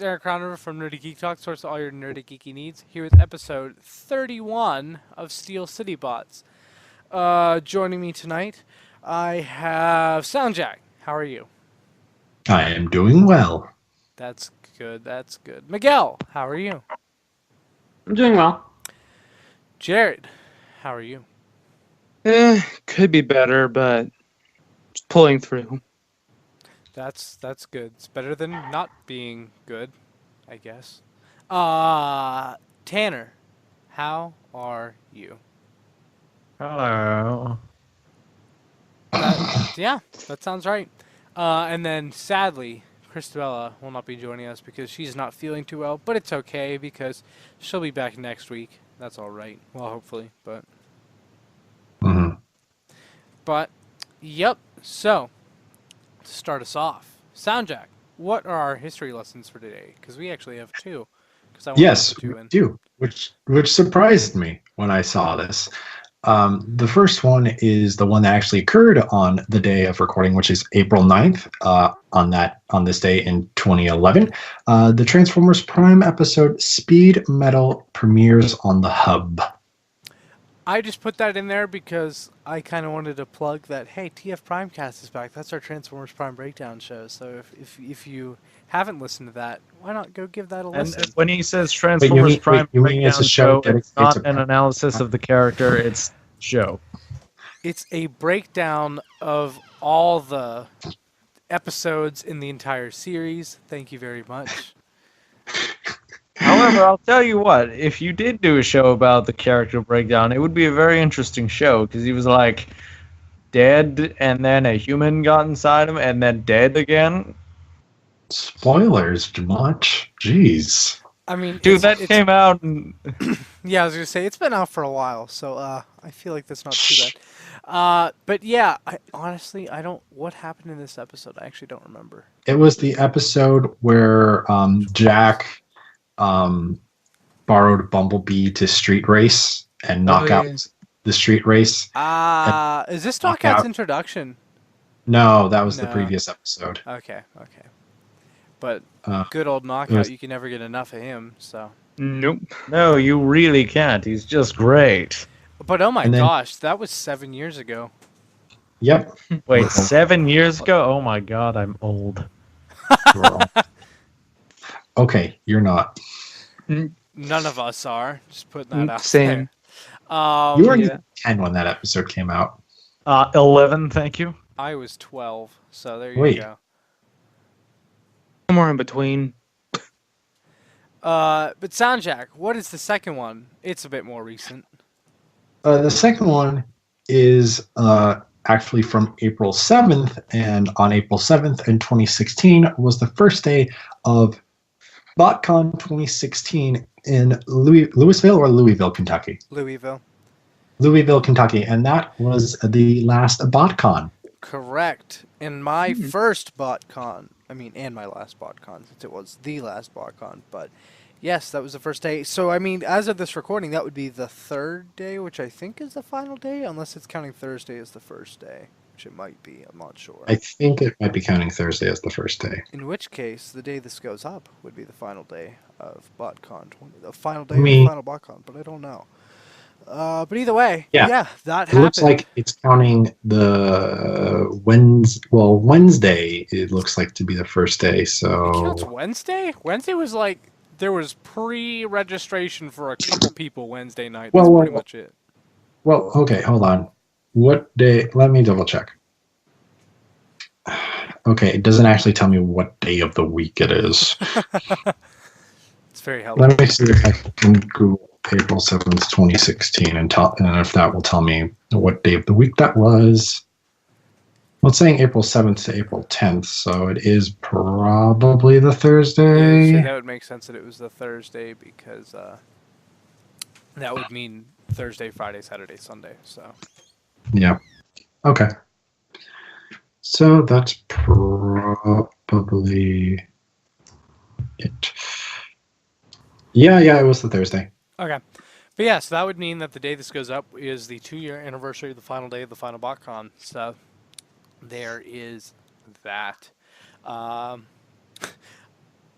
Eric Crowder from Nerdy Geek Talk, source of all your nerdy geeky needs. Here with episode 31 of Steel City Bots. Joining me tonight, I have Soundjack. How are you? I am doing well. That's good. That's good. Miguel, how are you? I'm doing well. Jared, how are you? Could be better, but just pulling through. That's good. It's better than not being good, I guess. Tanner, how are you? Hello. Yeah, that sounds right. And then, sadly, Christabella will not be joining us because she's not feeling too well, but it's okay because she'll be back next week. That's all right. Well, hopefully, but... But, yep. So, to start us off, Soundjack, what are our history lessons for today? Because we actually have two. Yes, we do, which surprised me when I saw this. The first one is the one that actually occurred on the day of recording, which is April 9th, on this day in 2011. The Transformers Prime episode Speed Metal premieres on the Hub. I just put that in there because I kind of wanted to plug that, hey, TF Primecast is back. That's our Transformers Prime breakdown show. So if you haven't listened to that, why not go give that a listen? And when he says Transformers Prime breakdown show, it's not an analysis of the character, it's show. It's a breakdown of all the episodes in the entire series. Thank you very much. However, I'll tell you what, if you did do a show about the character breakdown, it would be a very interesting show, because he was like dead, and then a human got inside him, and then dead again. Spoilers, much? Jeez. I mean, dude, that came out. And yeah, I was gonna say it's been out for a while, so I feel like that's not too bad. But yeah, I honestly don't. What happened in this episode? I actually don't remember. It was the episode where Jack borrowed Bumblebee to street race and knock out the street race. Is this Knockout's introduction? No, that was the previous episode. Okay. But good old Knockout, you can never get enough of him, so. Nope. No, you really can't. He's just great. But oh my gosh, that was 7 years ago. Yep. Wait, 7 years ago? Oh my god, I'm old. Okay, you're not. None of us are. Just putting that out Same. there. You were 10 when that episode came out. 11, thank you. I was 12, so there you go. Somewhere in between. But Soundjack, what is the second one? It's a bit more recent. The second one is actually from April 7th, and on April 7th in 2016 was the first day of Botcon 2016 in Louisville, Kentucky. Louisville, Kentucky, and that was the last Botcon. Correct. And my first Botcon, and my last Botcon, since it was the last Botcon, but yes, that was the first day. So, as of this recording, that would be the third day, which I think is the final day, unless it's counting Thursday as the first day, which it might be. I'm not sure. I think it might be counting Thursday as the first day. In which case, the day this goes up would be the final day of Botcon, the final day of the final Botcon, but I don't know. But either way, yeah, that happened. It looks like it's counting the Wednesday. It looks like to be the first day. So it counts Wednesday. Wednesday was like there was pre-registration for a couple people Wednesday night. That's pretty much it. Well, okay, hold on. What day? Let me double check. Okay, it doesn't actually tell me what day of the week it is. It's very helpful. Let me see if I can Google April 7th, 2016, and if that will tell me what day of the week that was. Well, it's saying April 7th to April 10th, so it is probably the Thursday. Yeah, so that would make sense that it was the Thursday because that would mean Thursday, Friday, Saturday, Sunday. So. Yeah. Okay. So that's probably it. Yeah, it was the Thursday. Okay. But yeah, so that would mean that the day this goes up is the 2-year anniversary of the final day of the final Botcon. So there is that.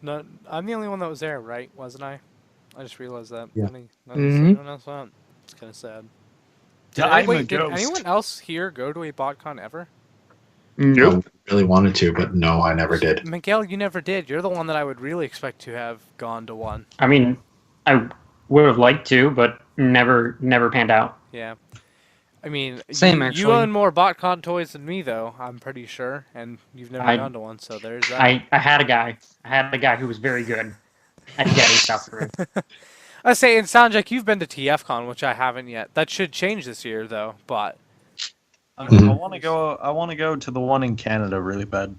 No, I'm the only one that was there, right? Wasn't I? I just realized that. Yeah. Anyone else went? It's kind of sad. I'm a Did ghost. anyone else here go to a BotCon ever? Nope. I really wanted to, but no, I never did. Miguel, you never did. You're the one that I would really expect to have gone to one. I mean, I would have liked to, but never panned out. Yeah. I mean, Same, you actually. own more BotCon toys than me, though. I'm pretty sure, and you've never gone to one, so there's that. I had a guy who was very good at getting stuff through. I say, it sounds like you've been to TFCon, which I haven't yet. That should change this year, though. But I want to go. I want to go to the one in Canada really bad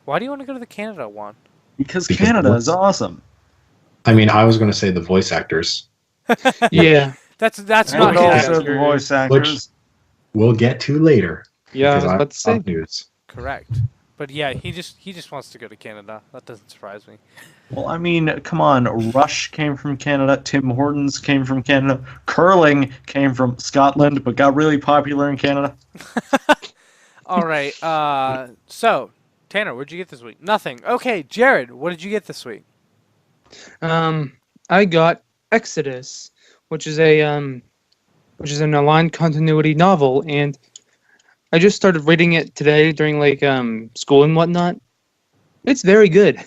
why do you want to go to the Canada one? because Because Canada the- is awesome. I mean, I was going to say the voice actors. Yeah. That's And not also Canada. the voice actors. We'll get to later. Yeah, I because was about to say. have news. Correct. But yeah, he just wants to go to Canada. That doesn't surprise me. Well, I mean, come on. Rush came from Canada. Tim Hortons came from Canada. Curling came from Scotland, but got really popular in Canada. All right. So Tanner, what'd you get this week? Nothing. Okay, Jared, what did you get this week? I got Exodus, which is an aligned continuity novel, and I just started reading it today during school and whatnot. It's very good.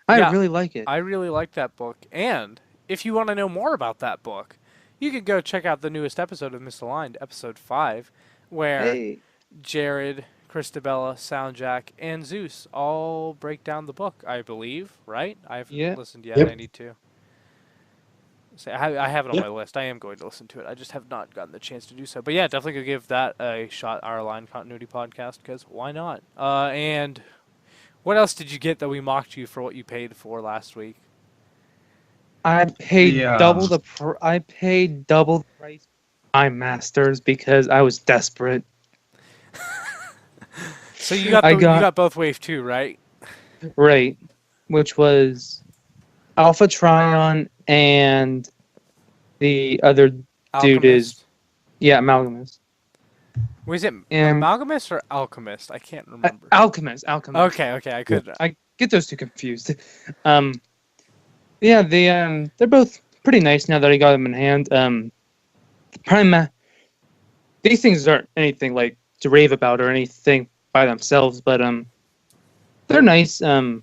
I Yeah. really like it. I really like that book. And if you want to know more about that book, you can go check out the newest episode of Misaligned, episode 5, where Hey. Jared, Christabella, Soundjack, and Zeus all break down the book, I believe, right? I haven't Yeah. listened yet. Yep. I need to. So I have it on Yep. my list. I am going to listen to it. I just have not gotten the chance to do so. But yeah, definitely go give that a shot, our Line Continuity podcast, because why not? And what else did you get that we mocked you for what you paid for last week? I paid Yeah. double the price for my masters because I was desperate. So you got I you got- got both Wave 2, right? Right, which was Alpha Trion and the other dude is Amalgamist. Was it And- Amalgamist or Alchemist? I can't remember. Alchemist. Okay, I could. I get those two confused. Yeah, they're both pretty nice now that I got them in hand. These things aren't anything like to rave about or anything by themselves, but they're nice. The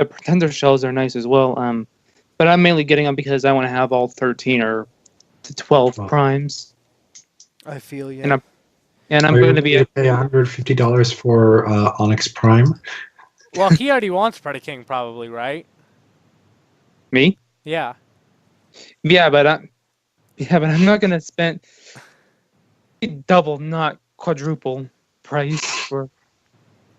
Pretender shells are nice as well. But I'm mainly getting them because I want to have all 13 or to 12 Wow. primes, I feel you. and I'm Are you going to be gonna pay $150 for Onyx Prime. Well, he already wants Predaking, probably, right? me. Yeah. Yeah, but I'm not going to spend double, not quadruple price for.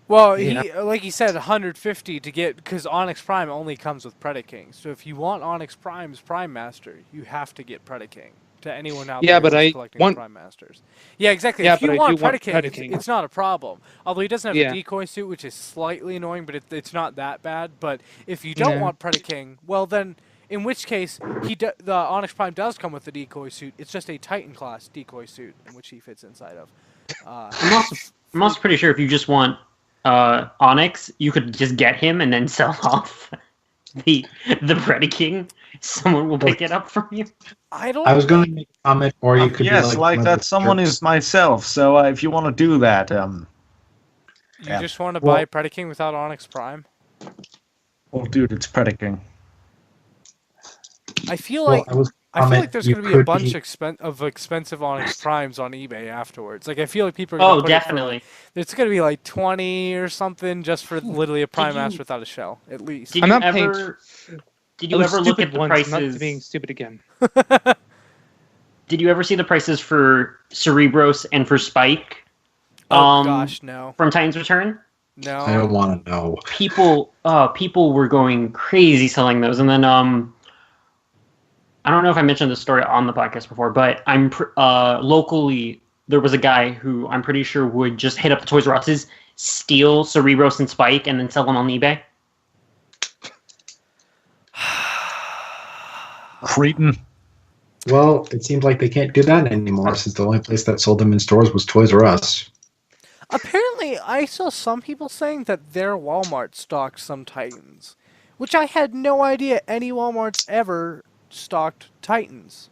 Well, Yeah. he like he said, 150 to get, because Onyx Prime only comes with Predaking. So if you want Onyx Prime's Prime Master, you have to get Predaking. To anyone out Yeah, there but who's I collecting want- Prime Masters. Yeah, exactly. Yeah, if you but I want do want Predaking, Predaking. it's not a problem. Although he doesn't have Yeah. a decoy suit, which is slightly annoying, but it's not that bad. But if you don't Yeah. want Predaking, well then, in which case, the Onyx Prime does come with the decoy suit. It's just a Titan class decoy suit in which he fits inside of. I'm also pretty sure if you just want Onyx, you could just get him and then sell off the Predaking. Someone will pick it up from you. I don't. I was going to make a comment, or you could Yes, be like one of that. the Someone jerks. is myself. So if you want to do that, You Yeah. just want to Well- buy Predaking without Onyx Prime? well, dude, it's Predaking. I feel Well, like I was I feel comment, like there's you going to be a could bunch of expensive Onyx Primes on eBay afterwards. Like I feel like people are going Oh, to put it for, definitely. it's going to be like 20 or something just for literally a Prime you- Master without a shell, at least. Did I'm you not paying- ever? Did I you was ever look stupid at the once, prices? not being stupid again. Did you ever see the prices for Cerebros and for Spike? Oh gosh, no. From Titan's Return? No. I don't want to know. People were going crazy selling those, and then I don't know if I mentioned this story on the podcast before, but locally there was a guy who I'm pretty sure would just hit up the Toys R Us's, steal Cerebros and Spike, and then sell them on eBay. Cretin. Well, it seems like they can't do that anymore since the only place that sold them in stores was Toys R Us. Apparently, I saw some people saying that their Walmart stocked some Titans, which I had no idea any Walmarts ever stocked Titans.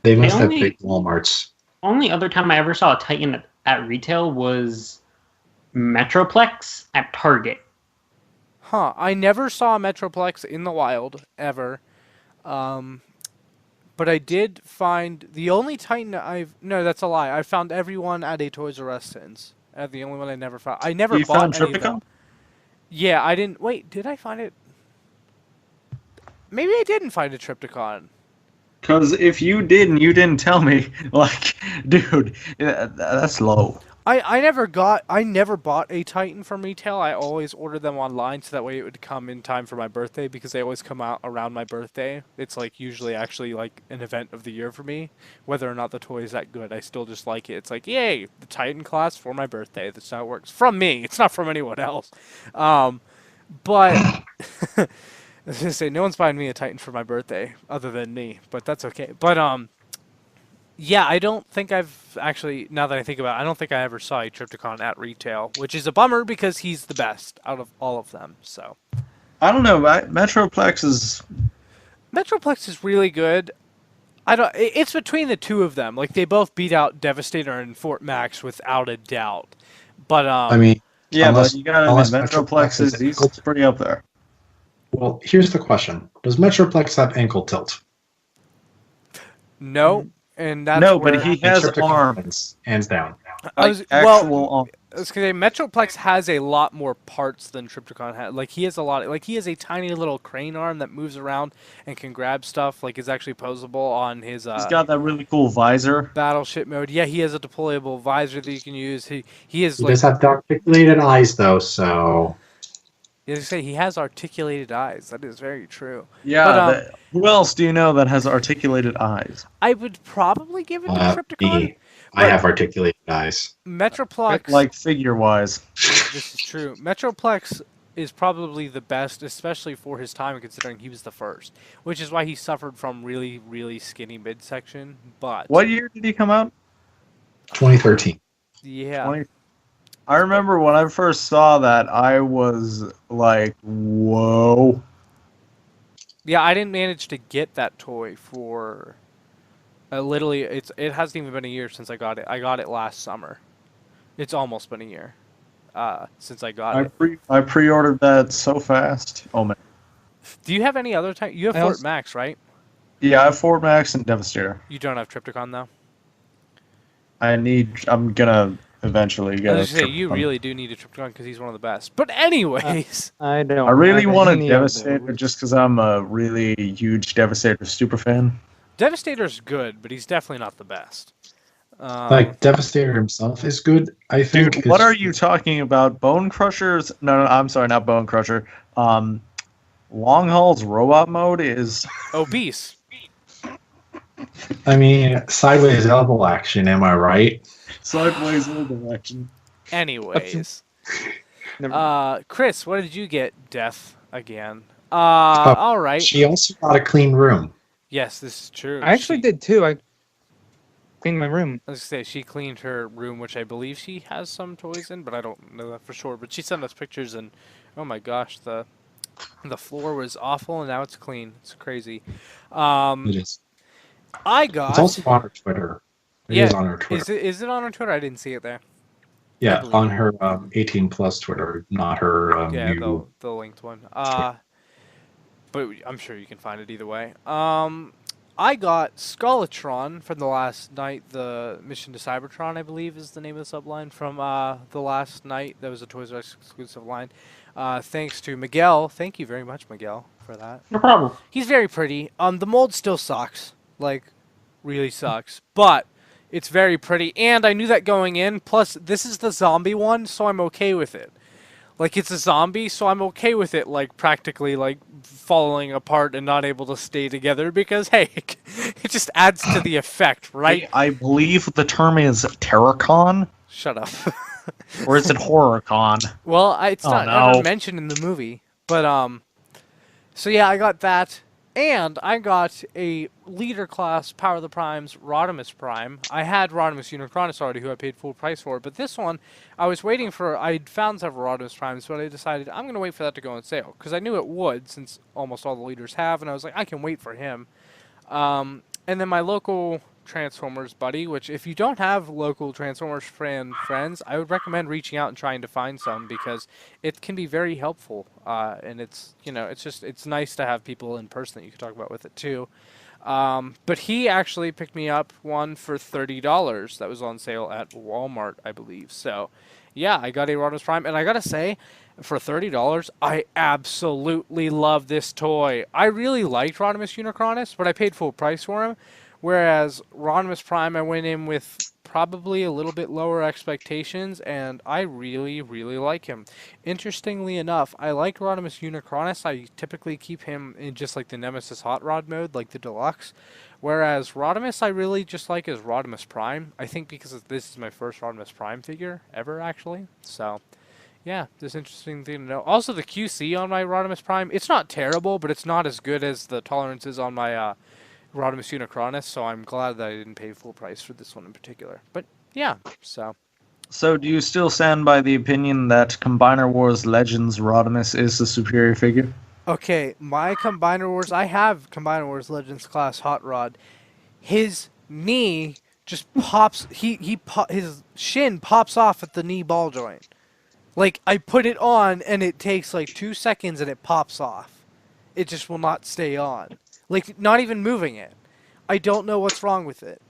They The must have only- big Walmarts. Only other time I ever saw a Titan at retail was Metroplex at Target. Huh, I never saw a Metroplex in the wild, ever. But I did find the only Titan no, that's a lie. I found everyone at a Toys R Us since. The only one I never found. I never You bought found any of them. Trypticon? Yeah, I didn't. Wait, did I find it? Maybe I didn't find a Trypticon. Because if you did and you didn't tell me, like, dude, that's low. I never bought a Titan from retail. I always ordered them online so that way it would come in time for my birthday because they always come out around my birthday. It's like usually actually like an event of the year for me. Whether or not the toy is that good, I still just like it. It's like, yay, the Titan class for my birthday. That's how it works. From me. It's not from anyone else. But I was gonna say no one's buying me a Titan for my birthday other than me, but that's okay. But yeah, I don't think I've actually, now that I think about it, I don't think I ever saw a Trypticon at retail, which is a bummer because he's the best out of all of them. So I don't know. Metroplex is. Metroplex is really good. It's between the two of them. Like they both beat out Devastator and Fort Max without a doubt. But I mean, Yeah, unless- but you gotta unless admit, Metroplex Metroplex is he's ankle- pretty up there. well, here's the question: does Metroplex have ankle tilt? no, and that's No, where but he has Trypticon arms. hands down. I was, Actual arms. I was gonna say Metroplex has a lot more parts than Trypticon has. Like he has a lot. Like he has a tiny little crane arm that moves around and can grab stuff. Like is actually posable on his. He's got that really cool visor. Battleship mode. Yeah, he has a deployable visor that you can use. He is He like. does have the articulated eyes, though, so As I say, he has articulated eyes. That is very true. Yeah. But, who else do you know that has articulated eyes? I would probably give it to Trypticon. me. I have articulated eyes. Metroplex. Like figure wise. This is true. Metroplex is probably the best, especially for his time, considering he was the first. Which is why he suffered from really, really skinny midsection. But What year did he come out? 2013. yeah, 20. I remember when I first saw that, I was like, whoa. yeah, I didn't manage to get that toy for. Literally, it hasn't even been a year since I got it. I got it last summer. It's almost been a year since I got it. I pre-ordered that so fast. Oh man. Do you have any other type? You have I Fort also- Max, right? Yeah, I have Fort Max and Devastator. You don't have Trypticon though. I'm gonna eventually I get was a gonna say you Trypticon. really do need a Trypticon because he's one of the best. But anyways, I don't. I really have want a any of Devastator those. just because I'm a really huge Devastator super fan. Devastator's good, but he's definitely not the best. Like Devastator himself is good. I think. Dude, what are you talking about? Bone Crushers? No, I'm sorry, not Bone Crusher. Longhaul's robot mode is. Obese. I mean, sideways elbow action. Am I right? Sideways in the direction. Anyways, Never- Chris, what did you get? Death again. All right. She also got a clean room. Yes, this is true. I actually She- did too. I cleaned my room. I was gonna say she cleaned her room, which I believe she has some toys in, but I don't know that for sure. But she sent us pictures, and oh my gosh, the floor was awful, and now it's clean. It's crazy. It is. I got. It's also on her Twitter. It is on her Twitter. Is it on her Twitter? I didn't see it there. Yeah, believe on it. her 18 plus Twitter, not her Yeah, new. the linked one. But I'm sure you can find it either way. I got Scolatron from the last night. The Mission to Cybertron, I believe, is the name of the subline from the last night. That was a Toys R Us exclusive line. Thanks to Miguel. Thank you very much, Miguel, for that. No problem. He's very pretty. The mold still sucks. Like, really sucks. But it's very pretty. And I knew that going in. Plus, this is the zombie one, so I'm okay with it. Like, it's a zombie, so I'm okay with it, like, practically, like, falling apart and not able to stay together because, hey, it just adds to the effect, right? I believe the term is Terracon, Shut up. or is it Horrorcon? Well, it's Oh, not no. ever mentioned in the movie. But, so yeah, I got that. And I got a leader class Power of the Primes Rodimus Prime. I had Rodimus Unicronus already, who I paid full price for, but this one, I was waiting for. I'd found several Rodimus Primes, but I decided I'm going to wait for that to go on sale because I knew it would, since almost all the leaders have, and I was like, I can wait for him. And then my local Transformers buddy, which if you don't have local Transformers friends, I would recommend reaching out and trying to find some because it can be very helpful. And it's, it's nice to have people in person that you can talk about with it too. But he actually picked me up one for $30 that was on sale at Walmart, I believe. So yeah, I got a Rodimus Prime, and I gotta say, for $30, I absolutely love this toy. I really liked Rodimus Unicronus, but I paid full price for him. Whereas Rodimus Prime, I went in with probably a little bit lower expectations, and I really, really like him. Interestingly enough, I like Rodimus Unicronus. I typically keep him in just like the Nemesis Hot Rod mode, like the Deluxe. Whereas Rodimus, I really just like as Rodimus Prime. I think because this is my first Rodimus Prime figure ever, actually. So yeah, this interesting thing to know. Also, the QC on my Rodimus Prime, it's not terrible, but it's not as good as the tolerances on my Rodimus Unicronus, so I'm glad that I didn't pay full price for this one in particular. But yeah, so. So do you still stand by the opinion that Combiner Wars Legends Rodimus is the superior figure? Okay, my Combiner Wars, I have Combiner Wars Legends class Hot Rod. His knee just pops, his shin pops off at the knee ball joint. Like, I put it on, and it takes like 2 seconds, and it pops off. It just will not stay on. Like, not even moving it. I don't know what's wrong with it.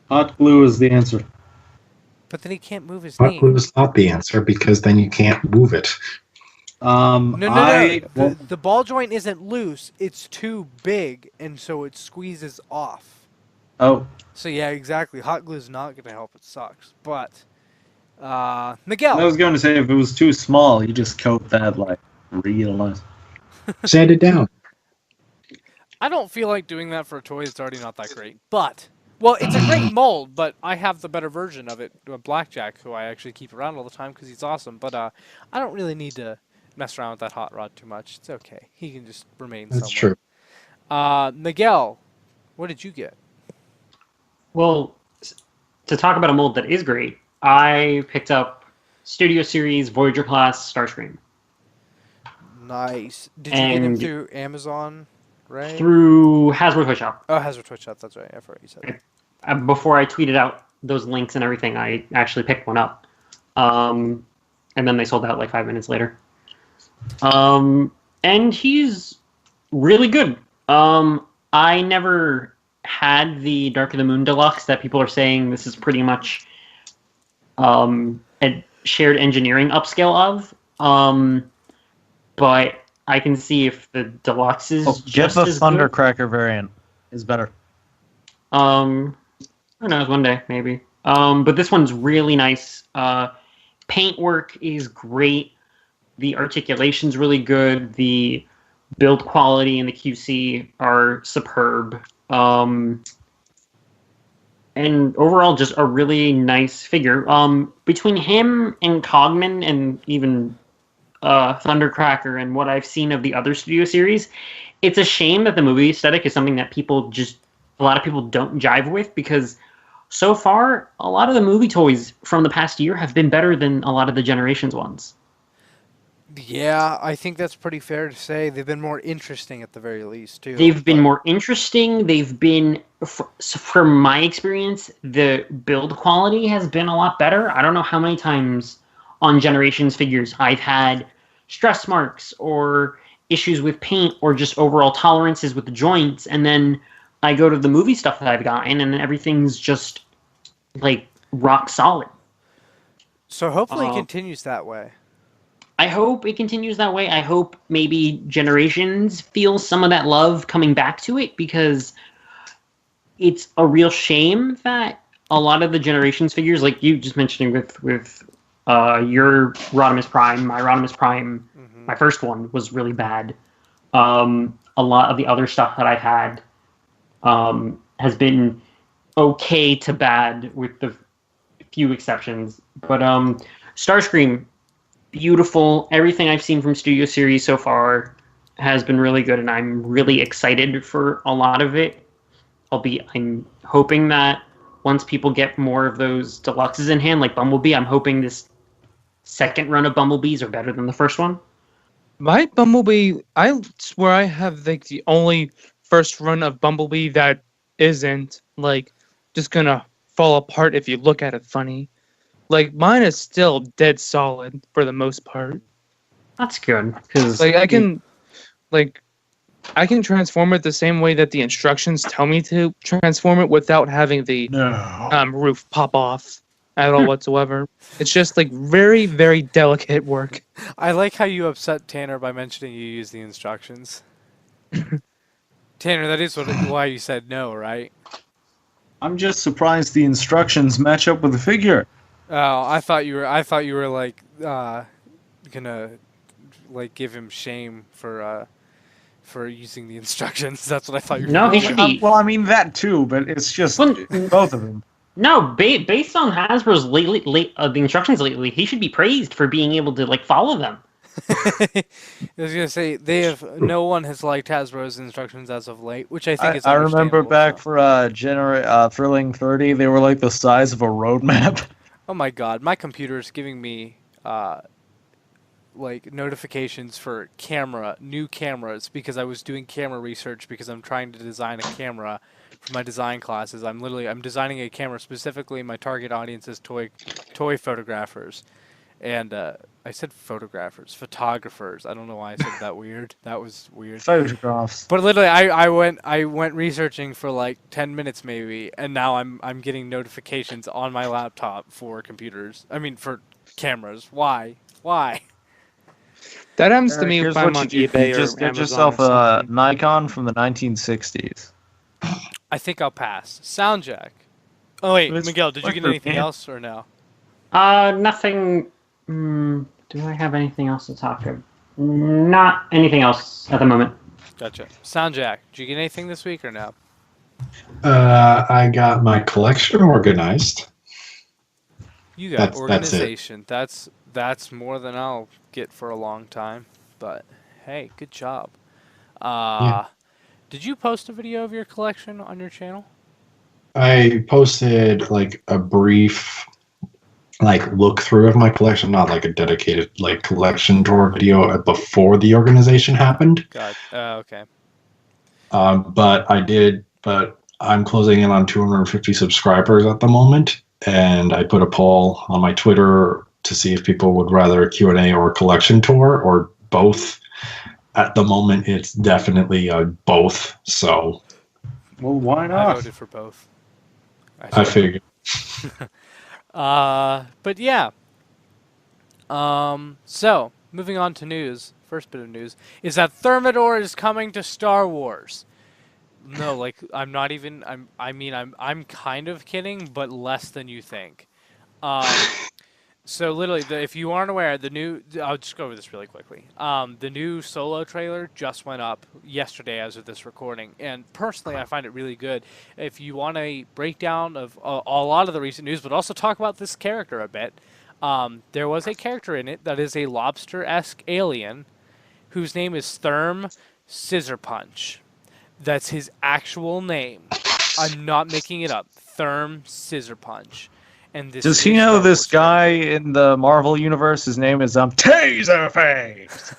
Hot glue is the answer. But then he can't move his Hot knee. glue is not the answer because then you can't move it. No. The ball joint isn't loose. It's too big, and so it squeezes off. Oh, So yeah, exactly. Hot glue is not going to help. It sucks. But, Miguel. I was going to say if it was too small, you just coat that like real nice. Sand it down. I don't feel like doing that for a toy that's already not that great. But, well, it's a great mold, but I have the better version of it, Blackjack, who I actually keep around all the time because he's awesome. But I don't really need to mess around with that Hot Rod too much. It's okay. He can just remain That's somewhere. true. Miguel, what did you get? Well, to talk about a mold that is great, I picked up Studio Series Voyager Class Starscream. Nice. Did you get him through Amazon, right? Through Hasbro Toy Shop. Oh, Hasbro Toy Shop. That's right. I forgot you said that. Before I tweeted out those links and everything, I actually picked one up. And then they sold out like 5 minutes later. And he's really good. I never had the Dark of the Moon Deluxe that people are saying this is pretty much a shared engineering upscale of. But I can see if the Deluxe is get just the as Thundercracker variant. Is better. Who knows? One day, maybe. But this one's really nice. Paintwork is great. The articulation's really good. The build quality and the QC are superb. And overall, just a really nice figure. Between him and Cogman and even Thundercracker and what I've seen of the other Studio Series, it's a shame that the movie aesthetic is something that a lot of people don't jive with, because so far, a lot of the movie toys from the past year have been better than a lot of the Generations ones. Yeah, I think that's pretty fair to say. They've been more interesting at the very least, too. They've been more interesting. They've been, from my experience, the build quality has been a lot better. I don't know how many times on Generations figures I've had stress marks or issues with paint or just overall tolerances with the joints, and then I go to the movie stuff that I've gotten, and then everything's just like rock solid. So hopefully it continues that way. I hope it continues that way. I hope maybe Generations feels some of that love coming back to it, because it's a real shame that a lot of the Generations figures, like you just mentioned with your Rodimus Prime, my Rodimus Prime, my first one was really bad. A lot of the other stuff that I've had has been okay to bad, with the few exceptions. But Starscream, beautiful. Everything I've seen from Studio Series so far has been really good, and I'm really excited for a lot of it. I'm hoping that once people get more of those deluxes in hand, like Bumblebee, I'm hoping this second run of Bumblebees are better than the first one. My Bumblebee, I swear I have like the only first run of Bumblebee that isn't like just gonna fall apart if you look at it funny. Like mine is still dead solid for the most part. That's good, because Like I can transform it the same way that the instructions tell me to transform it without having the No. roof pop off at all whatsoever. It's just like very, very delicate work. I like how you upset Tanner by mentioning you use the instructions. Tanner, that is why you said no, right? I'm just surprised the instructions match up with the figure. Oh, I thought you were like gonna like give him shame for using the instructions. That's what I thought you were No, gonna he do. should be. Well, I mean that too, but it's just Well, both of them. No, based on Hasbro's the instructions lately, he should be praised for being able to like follow them. I was gonna say no one has liked Hasbro's instructions as of late, which I think is I remember understandable, back so. for Thrilling 30, they were like the size of a road map. Oh my god, my computer's giving me like notifications for new cameras because I was doing camera research because I'm trying to design a camera for my design classes. I'm designing a camera specifically. My target audience is toy photographers, and I said photographers. I don't know why I said that weird. That was weird. Photographs. But literally, I went researching for like 10 minutes maybe, and now I'm getting notifications on my laptop for for cameras. Why? That happens to me Here's if I'm what on you do. eBay You or just get Amazon yourself or a something. Nikon from the 1960s. I think I'll pass. Sound jack. Oh wait, It's Miguel, did you get for anything me. else or no? Nothing. Do I have anything else to talk about? Not anything else at the moment. Gotcha. Sound jack, did you get anything this week or no? I got my collection organized. You got That's it. organization. That's more than I'll get for a long time. But hey, good job. Did you post a video of your collection on your channel? I posted like a brief look through of my collection, not like a dedicated like collection tour video before the organization happened. Okay. But I'm closing in on 250 subscribers at the moment, and I put a poll on my Twitter to see if people would rather a Q&A or a collection tour or both. At the moment, it's definitely both. So Well, why I not? voted for both. I figured. But yeah. So moving on to news. First bit of news is that Thermidor is coming to Star Wars. No, like I'm kind of kidding, but less than you think. So literally, if you aren't aware, I'll just go over this really quickly. The new Solo trailer just went up yesterday as of this recording, and personally, I find it really good. If you want a breakdown of a lot of the recent news, but also talk about this character a bit, there was a character in it that is a lobster-esque alien, whose name is Therm Scissor Punch. That's his actual name. I'm not making it up. Therm Scissor Punch. And this Does new he know Star this Wars guy in the Marvel universe? His name is Taserface.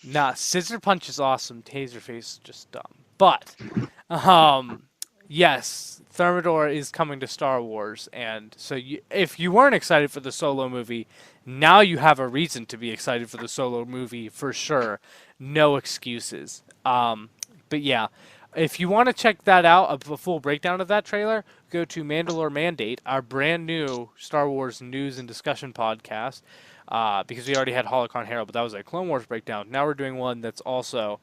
Nah, Scissor Punch is awesome. Taserface is just dumb. But, yes, Thermidor is coming to Star Wars, and so if you weren't excited for the Solo movie, now you have a reason to be excited for the Solo movie for sure. No excuses. But yeah, if you want to check that out, a full breakdown of that trailer, go to Mandalore Mandate, our brand new Star Wars news and discussion podcast, because we already had Holocron Herald, but that was a Clone Wars breakdown. Now we're doing one that's also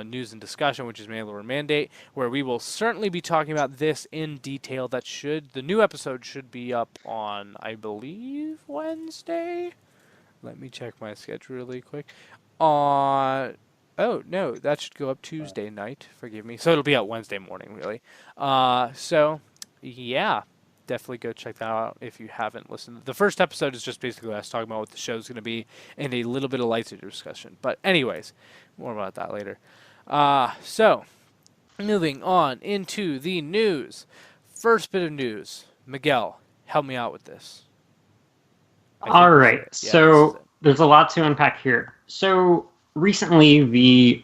news and discussion, which is Mandalore Mandate, where we will certainly be talking about this in detail. The new episode should be up on, I believe, Wednesday. Let me check my schedule really quick. Oh, no, that should go up Tuesday night. Forgive me. So it'll be out Wednesday morning, really. So, yeah. definitely go check that out if you haven't listened. The first episode is just basically us talking about what the show's going to be and a little bit of lightsaber discussion. But anyways, more about that later. So, moving on into the news. First bit of news. Miguel, help me out with this. All right. So there's a lot to unpack here. So recently, the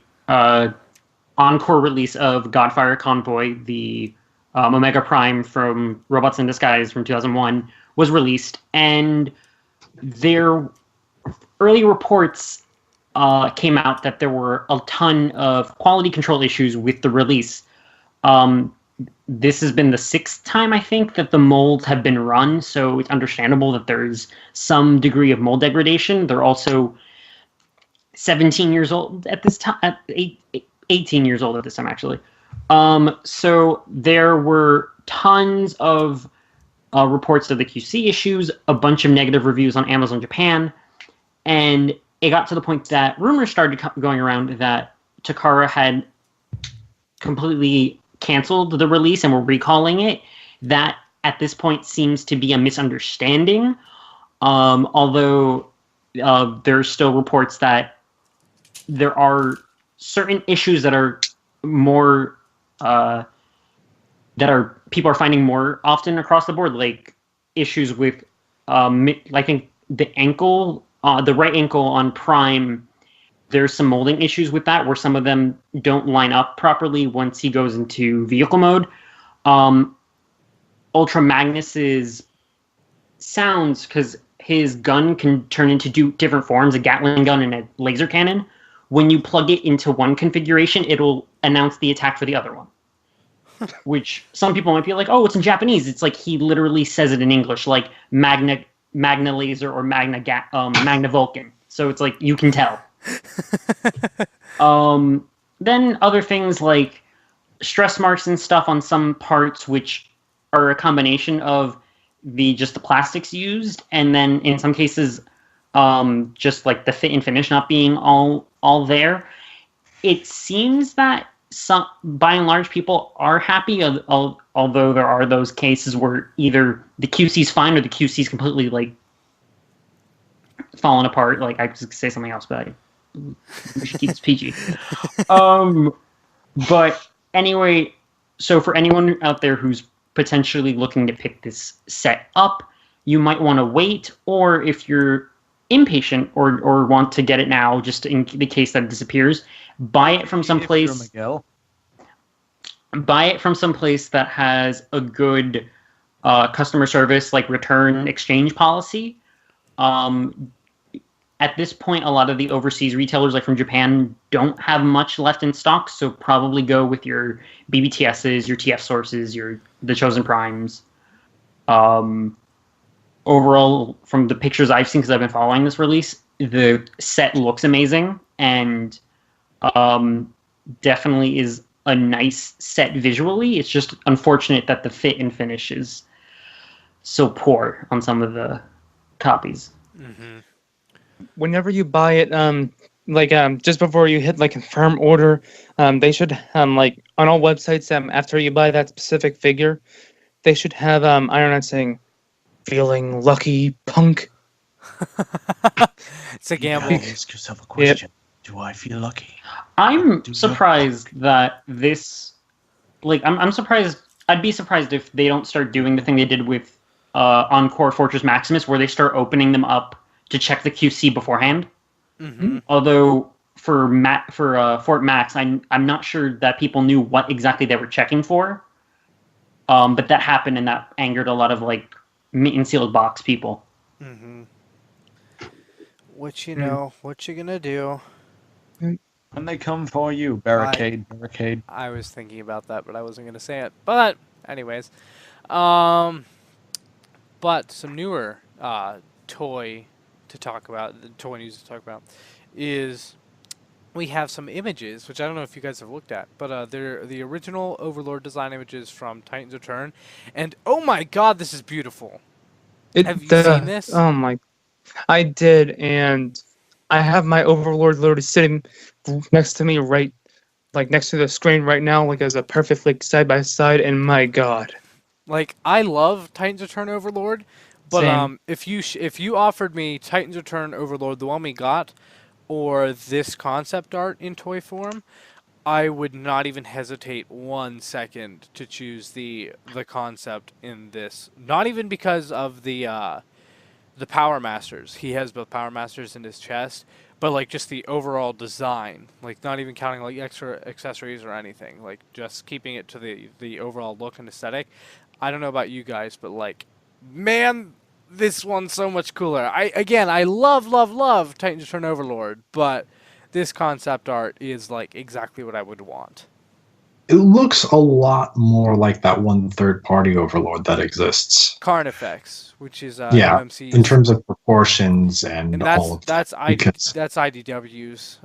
encore release of Godfire Convoy, the Omega Prime from Robots in Disguise from 2001, was released, and their early reports came out that there were a ton of quality control issues with the release. This has been the 6th time, I think, that the molds have been run, so it's understandable that there's some degree of mold degradation. They're also 17 years old at this time, 18 years old at this time, actually. So there were tons of reports of the QC issues, a bunch of negative reviews on Amazon Japan, and it got to the point that rumors started going around that Takara had completely canceled the release and were recalling it. That at this point seems to be a misunderstanding, although there's still reports that there are certain issues that are more people are finding more often across the board, like issues with I think the ankle, the right ankle on Prime. There's some molding issues with that, where some of them don't line up properly once he goes into vehicle mode. Ultra Magnus's sounds, because his gun can turn into different forms, a Gatling gun and a laser cannon. When you plug it into one configuration, it'll announce the attack for the other one. Which some people might be like, oh, it's in Japanese. It's like he literally says it in English, like Magna Laser or Magna Vulcan. So it's like, you can tell. Then other things like stress marks and stuff on some parts, which are a combination of the plastics used, and then in some cases just like the fit and finish not being all there. It seems that by and large people are happy, although there are those cases where either the QC's fine or the QC's completely like falling apart. Like, I was going to say something else, but we should keep this PG. But anyway, so for anyone out there who's potentially looking to pick this set up, you might want to wait, or if you're impatient or want to get it now, just in the case that it disappears, buy it from some place. Buy it from some place that has a good customer service, like return exchange policy. At this point, a lot of the overseas retailers, like from Japan, don't have much left in stock, so probably go with your BBTSs, your TF sources, the Chosen Primes. Overall, from the pictures I've seen, because I've been following this release, the set looks amazing, and definitely is a nice set visually. It's just unfortunate that the fit and finish is so poor on some of the copies. Mm-hmm. Whenever you buy it, just before you hit confirm order, they should like on all websites, after you buy that specific figure, they should have Iron Man saying, "Feeling lucky, punk." It's a gamble. Ask yourself a question. Yep. Do I feel lucky? I'm surprised that this, I'm surprised. I'd be surprised if they don't start doing the thing they did with Encore Fortress Maximus, where they start opening them up to check the QC beforehand. Mm-hmm. Although for Fort Max, I'm not sure that people knew what exactly they were checking for. But that happened, and that angered a lot of meat and sealed box people. Mm-hmm. What you gonna do? When they come for you, barricade. I was thinking about that, but I wasn't gonna say it. But anyways, but some newer toy to talk about, the toy news to talk about, is we have some images, which I don't know if you guys have looked at, but they're the original Overlord design images from Titan's Return, and oh my god, this is beautiful. Have you seen this? Oh my, I did, and I have my Overlord literally sitting next to me, next to the screen right now, as a perfect side by side, and my god. Like, I love Titans Return Overlord, but Same. if you offered me Titans Return Overlord, the one we got, or this concept art in toy form, I would not even hesitate 1 second to choose the concept in this. Not even because of the Power Masters. He has both Power Masters in his chest, but like just the overall design. Like not even counting like extra accessories or anything. Like just keeping it to the overall look and aesthetic. I don't know about you guys, but like, man, this one's so much cooler. I love Titans Return Overlord, but this concept art is like exactly what I would want. It looks a lot more like that one third-party Overlord that exists. Carnifex, which is Yeah, MMC's, in terms of proportions and and all of that. Because, that's IDW's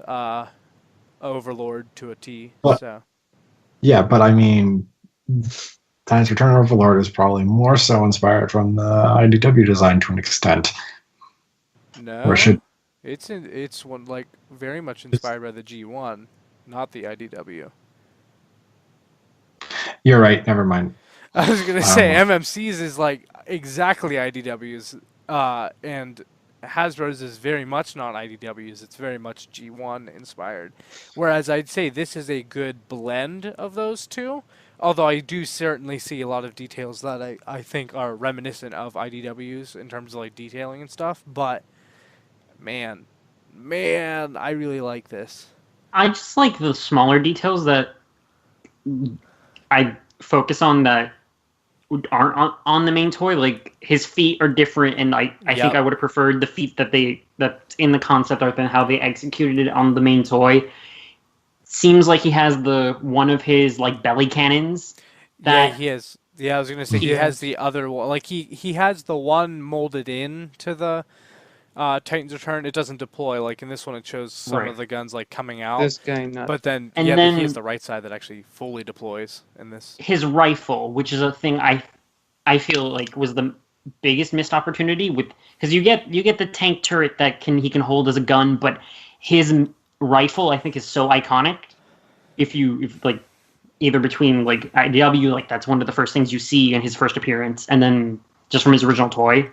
Overlord to a T. but So yeah, but I mean, Titans Return Overlord is probably more so inspired from the IDW design to an extent. Or no, should it's one like very much inspired by the G1, not the IDW. you're right. Never mind. I was gonna I don't say know. MMC's is like exactly IDW's, and Hasbro's is very much not IDW's. It's very much G1 inspired. Whereas I'd say this is a good blend of those two. Although I do certainly see a lot of details that I think are reminiscent of IDW's in terms of like detailing and stuff. But man, I really like this. I just like the smaller details that I focus on that aren't on the main toy. Like his feet are different, and I think Yep. I would have preferred the feet that's in the concept art than how they executed it on the main toy. Seems like he has one of his like belly cannons. Yeah, That he has. Yeah, I was gonna say he Yeah. has the other one. Like he has the one molded in to the Titan's Return. It doesn't deploy. Like in this one, it shows some Right. of the guns like coming out. This guy not. But then And yeah, but he has then the right side that actually fully deploys in this. his rifle, which is a thing I feel like was the biggest missed opportunity with because you get the tank turret that he can hold as a gun, but his rifle I think is so iconic. If like either between like IDW, like that's one of the first things you see in his first appearance, and then just from his original toy.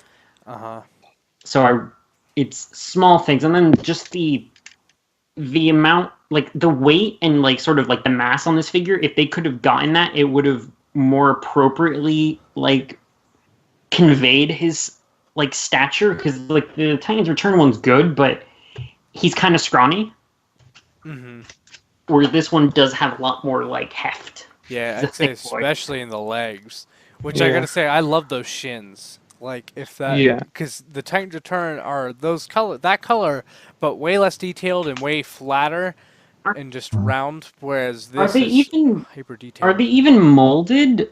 So it's small things, and then just the amount, like the weight and like sort of like the mass on this figure. If they could have gotten that, it would have more appropriately like conveyed his like stature. Because like the Titans Return one's good, but he's kind of scrawny. Mm-hmm. Where this one does have a lot more like heft. Yeah, The I'd say thick boy. especially in the legs, which I Yeah. gotta say I love those shins. Like if that, Yeah. because the Titan's Return are that color, but way less detailed and way flatter and just round. Whereas Are this they is even hyper detailed. Are they even molded,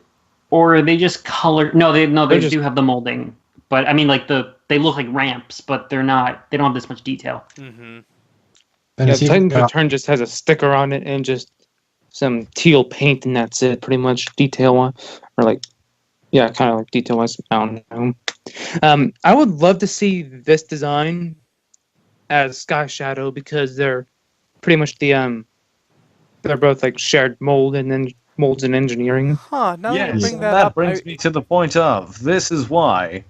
or are they just colored? No, they They're just- do have the molding, but I mean like they look like ramps, but they're not. They don't have this much detail. Mm-hmm. And Yeah, it's even Titan's got- Return just has a sticker on it and just some teal paint, and that's it, pretty much detail-wise. Or like, yeah, kind of like detail-wise. I don't know. I would love to see this design as Skyshadow because they're pretty much they're both like shared mold and then molds and engineering. Huh? Now that you Yes, bring and that that up, brings me to the point of this is why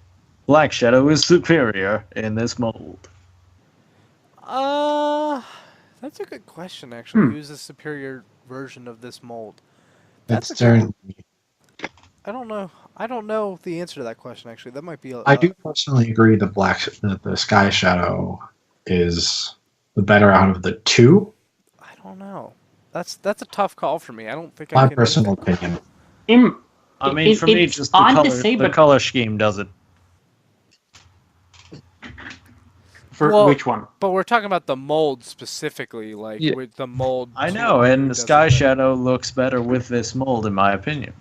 Black Shadow is superior in this mold. That's a good question actually. Hmm. Who's the superior version of this mold? it's That's a good. certainly- I don't know. I don't know the answer to that question actually. That might be. I do personally agree the Sky Shadow is the better out of the two. I don't know. That's a tough call for me. I don't think I My can. personal opinion. I mean, for me, It's just the odd color, to say, the but color scheme does it. for Well, which one? But we're talking about the mold specifically, like Yeah. with the mold. I to know, who and does it Sky better. Shadow looks better with this mold, in my opinion.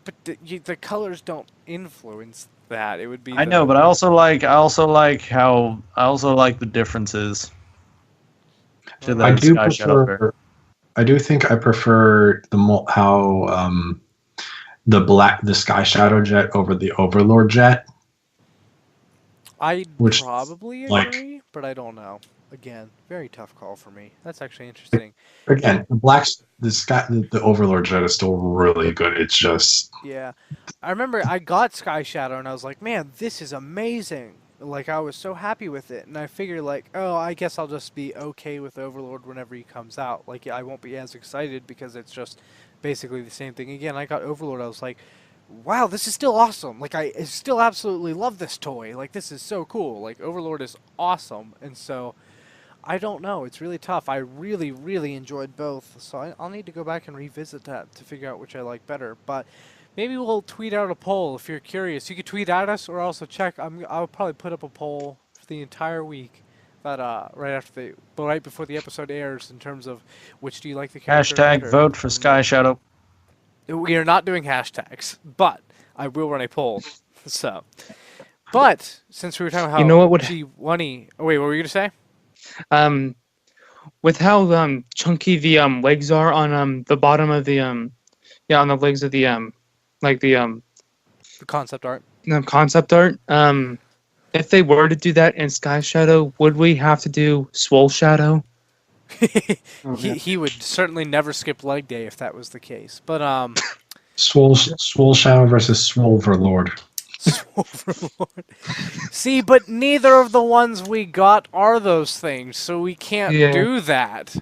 But the colors don't influence that. It would be. I know, but I also like the differences to the I do Sky Shadow. prefer. I do think I prefer how the Sky Shadow jet over the Overlord jet. I which, probably like- agree, but I don't know. again, very tough call for me. That's actually interesting. Again, the Overlord Jet is still really good. It's just Yeah. I remember I got Skyshadow and I was like, man, this is amazing. Like, I was so happy with it. And I figured, like, oh, I guess I'll just be okay with Overlord whenever he comes out. Like, I won't be as excited because it's just basically the same thing again. I got Overlord. I was like, wow, this is still awesome. Like, I still absolutely love this toy. Like, this is so cool. Like, Overlord is awesome. And so, I don't know. It's really tough. I really, really enjoyed both. So I'll need to go back and revisit that to figure out which I like better. But maybe we'll tweet out a poll if you're curious. You could tweet at us or also check. I'll probably put up a poll for the entire week, but right before the episode airs, in terms of which do you like the character Hashtag better. vote for Skyshadow. We are not doing hashtags, but I will run a poll. So, but since we were talking about how You know what would- G1E. Oh wait, what were you gonna say? With how chunky the legs are on the bottom of the on the legs of the The concept art. concept art. If they were to do that in Sky Shadow, would we have to do Swole Shadow? He would certainly never skip leg day if that was the case. But Swole Shadow versus Swoverlord. Overlord. See, but neither of the ones we got are those things, so we can't Yeah. do that.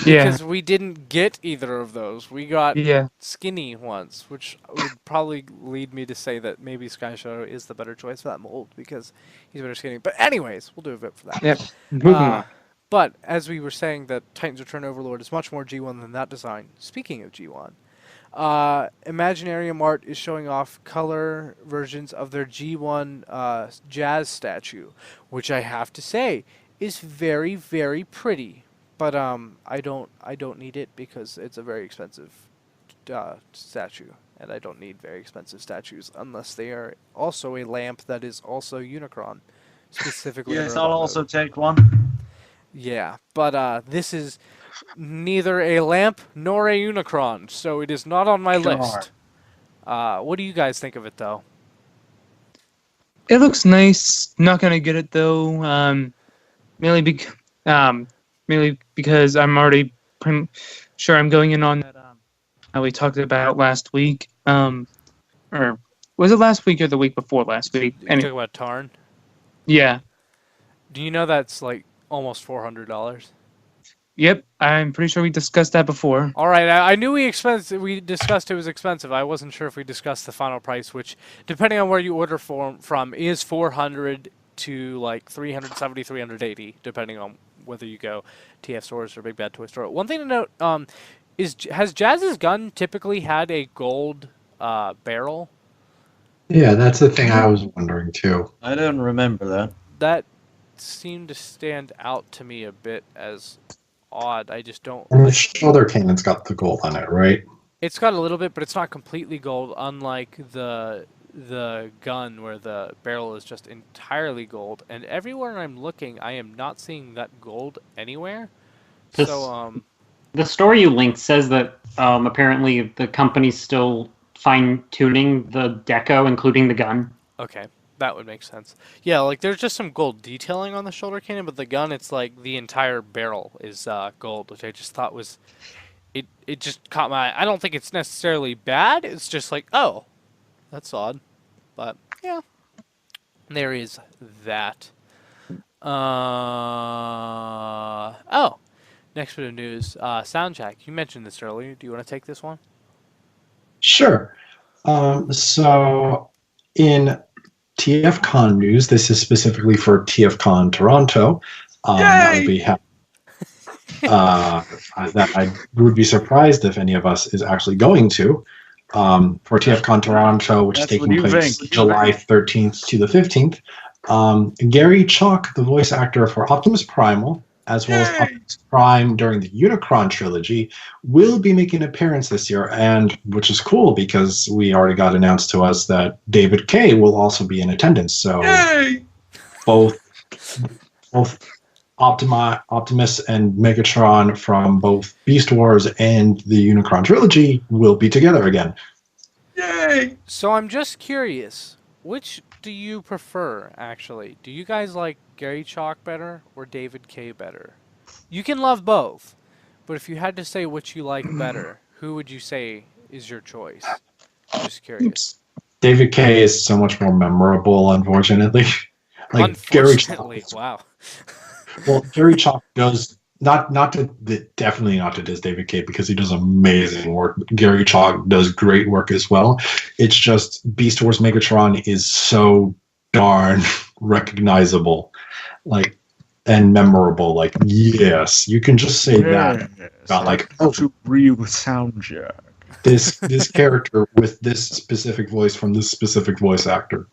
Yeah, Because we didn't get either of those. We got yeah. skinny ones, which would probably lead me to say that maybe Sky Shadow is the better choice for that mold because he's better skinny. But anyways, we'll do a bit for that. Yep. Moving on. But as we were saying, that Titans Return Overlord is much more G1 than that design. Speaking of G1, Imaginarium Art is showing off color versions of their G1 Jazz statue, which I have to say is very, very pretty. But I don't need it because it's a very expensive statue, and I don't need very expensive statues unless they are also a lamp that is also Unicron, specifically. Yes, in I'll robot also mode. take one. Yeah, but this is neither a lamp nor a Unicron, so it is not on my Sure. list. What do you guys think of it, though? It looks nice. Not gonna get it though. Mainly because I'm already pretty sure I'm going in on that. How we talked about last week. Or was it last week or the week before last week? You Anyway, talk about Tarn. yeah. Do you know that's like almost $400? Yep. I'm pretty sure we discussed that before. All right, I knew we discussed it was expensive. I wasn't sure if we discussed the final price, which, depending on where you order from, is 400 to like 370, 380, depending on whether you go TF stores or Big Bad Toy Store. One thing to note has Jazz's gun typically had a gold barrel? Yeah, that's the thing I was wondering too. I don't remember that. That seemed to stand out to me a bit as odd. I just don't. And the shoulder cannon's got the gold on it, right? It's got a little bit, but it's not completely gold, unlike the gun where the barrel is just entirely gold. And everywhere I'm looking, I am not seeing that gold anywhere. This- So The story you linked says that apparently the company's still fine-tuning the deco, including the gun. okay, that would make sense. Yeah, like there's just some gold detailing on the shoulder cannon, but the gun, it's like the entire barrel is gold, which I just thought was it just caught my eye. I don't think it's necessarily bad. It's just like, oh, that's odd. But yeah, there is that. Oh, next bit of news. Soundtrack. You mentioned this earlier. Do you want to take this one? Sure. So in TFCon news, this is specifically for TFCon Toronto. That would be that I would be surprised if any of us is actually going to. For TFCon Toronto, which is That's what taking you place think. July 13th to the 15th. Gary Chalk, the voice actor for Optimus Primal, as well as Optimus Prime during the Unicron trilogy, will be making an appearance this year, and which is cool because we already got announced to us that David Kaye will also be in attendance. So both Optimus and Megatron from both Beast Wars and the Unicron trilogy will be together again. So I'm just curious, which do you prefer, actually? Do you guys like Gary Chalk better or David K better? You can love both, but if you had to say which you like better, who would you say is your choice? Just curious. Oops. David K is so much more memorable, unfortunately. Unfortunately, wow. Well, Gary Chalk does definitely not to diss David K because he does amazing work. Gary Chalk does great work as well. It's just Beast Wars Megatron is so darn recognizable, like, and memorable. Like, yes, you can just say that. About like, to breathe with sound jack. this character with this specific voice from this specific voice actor.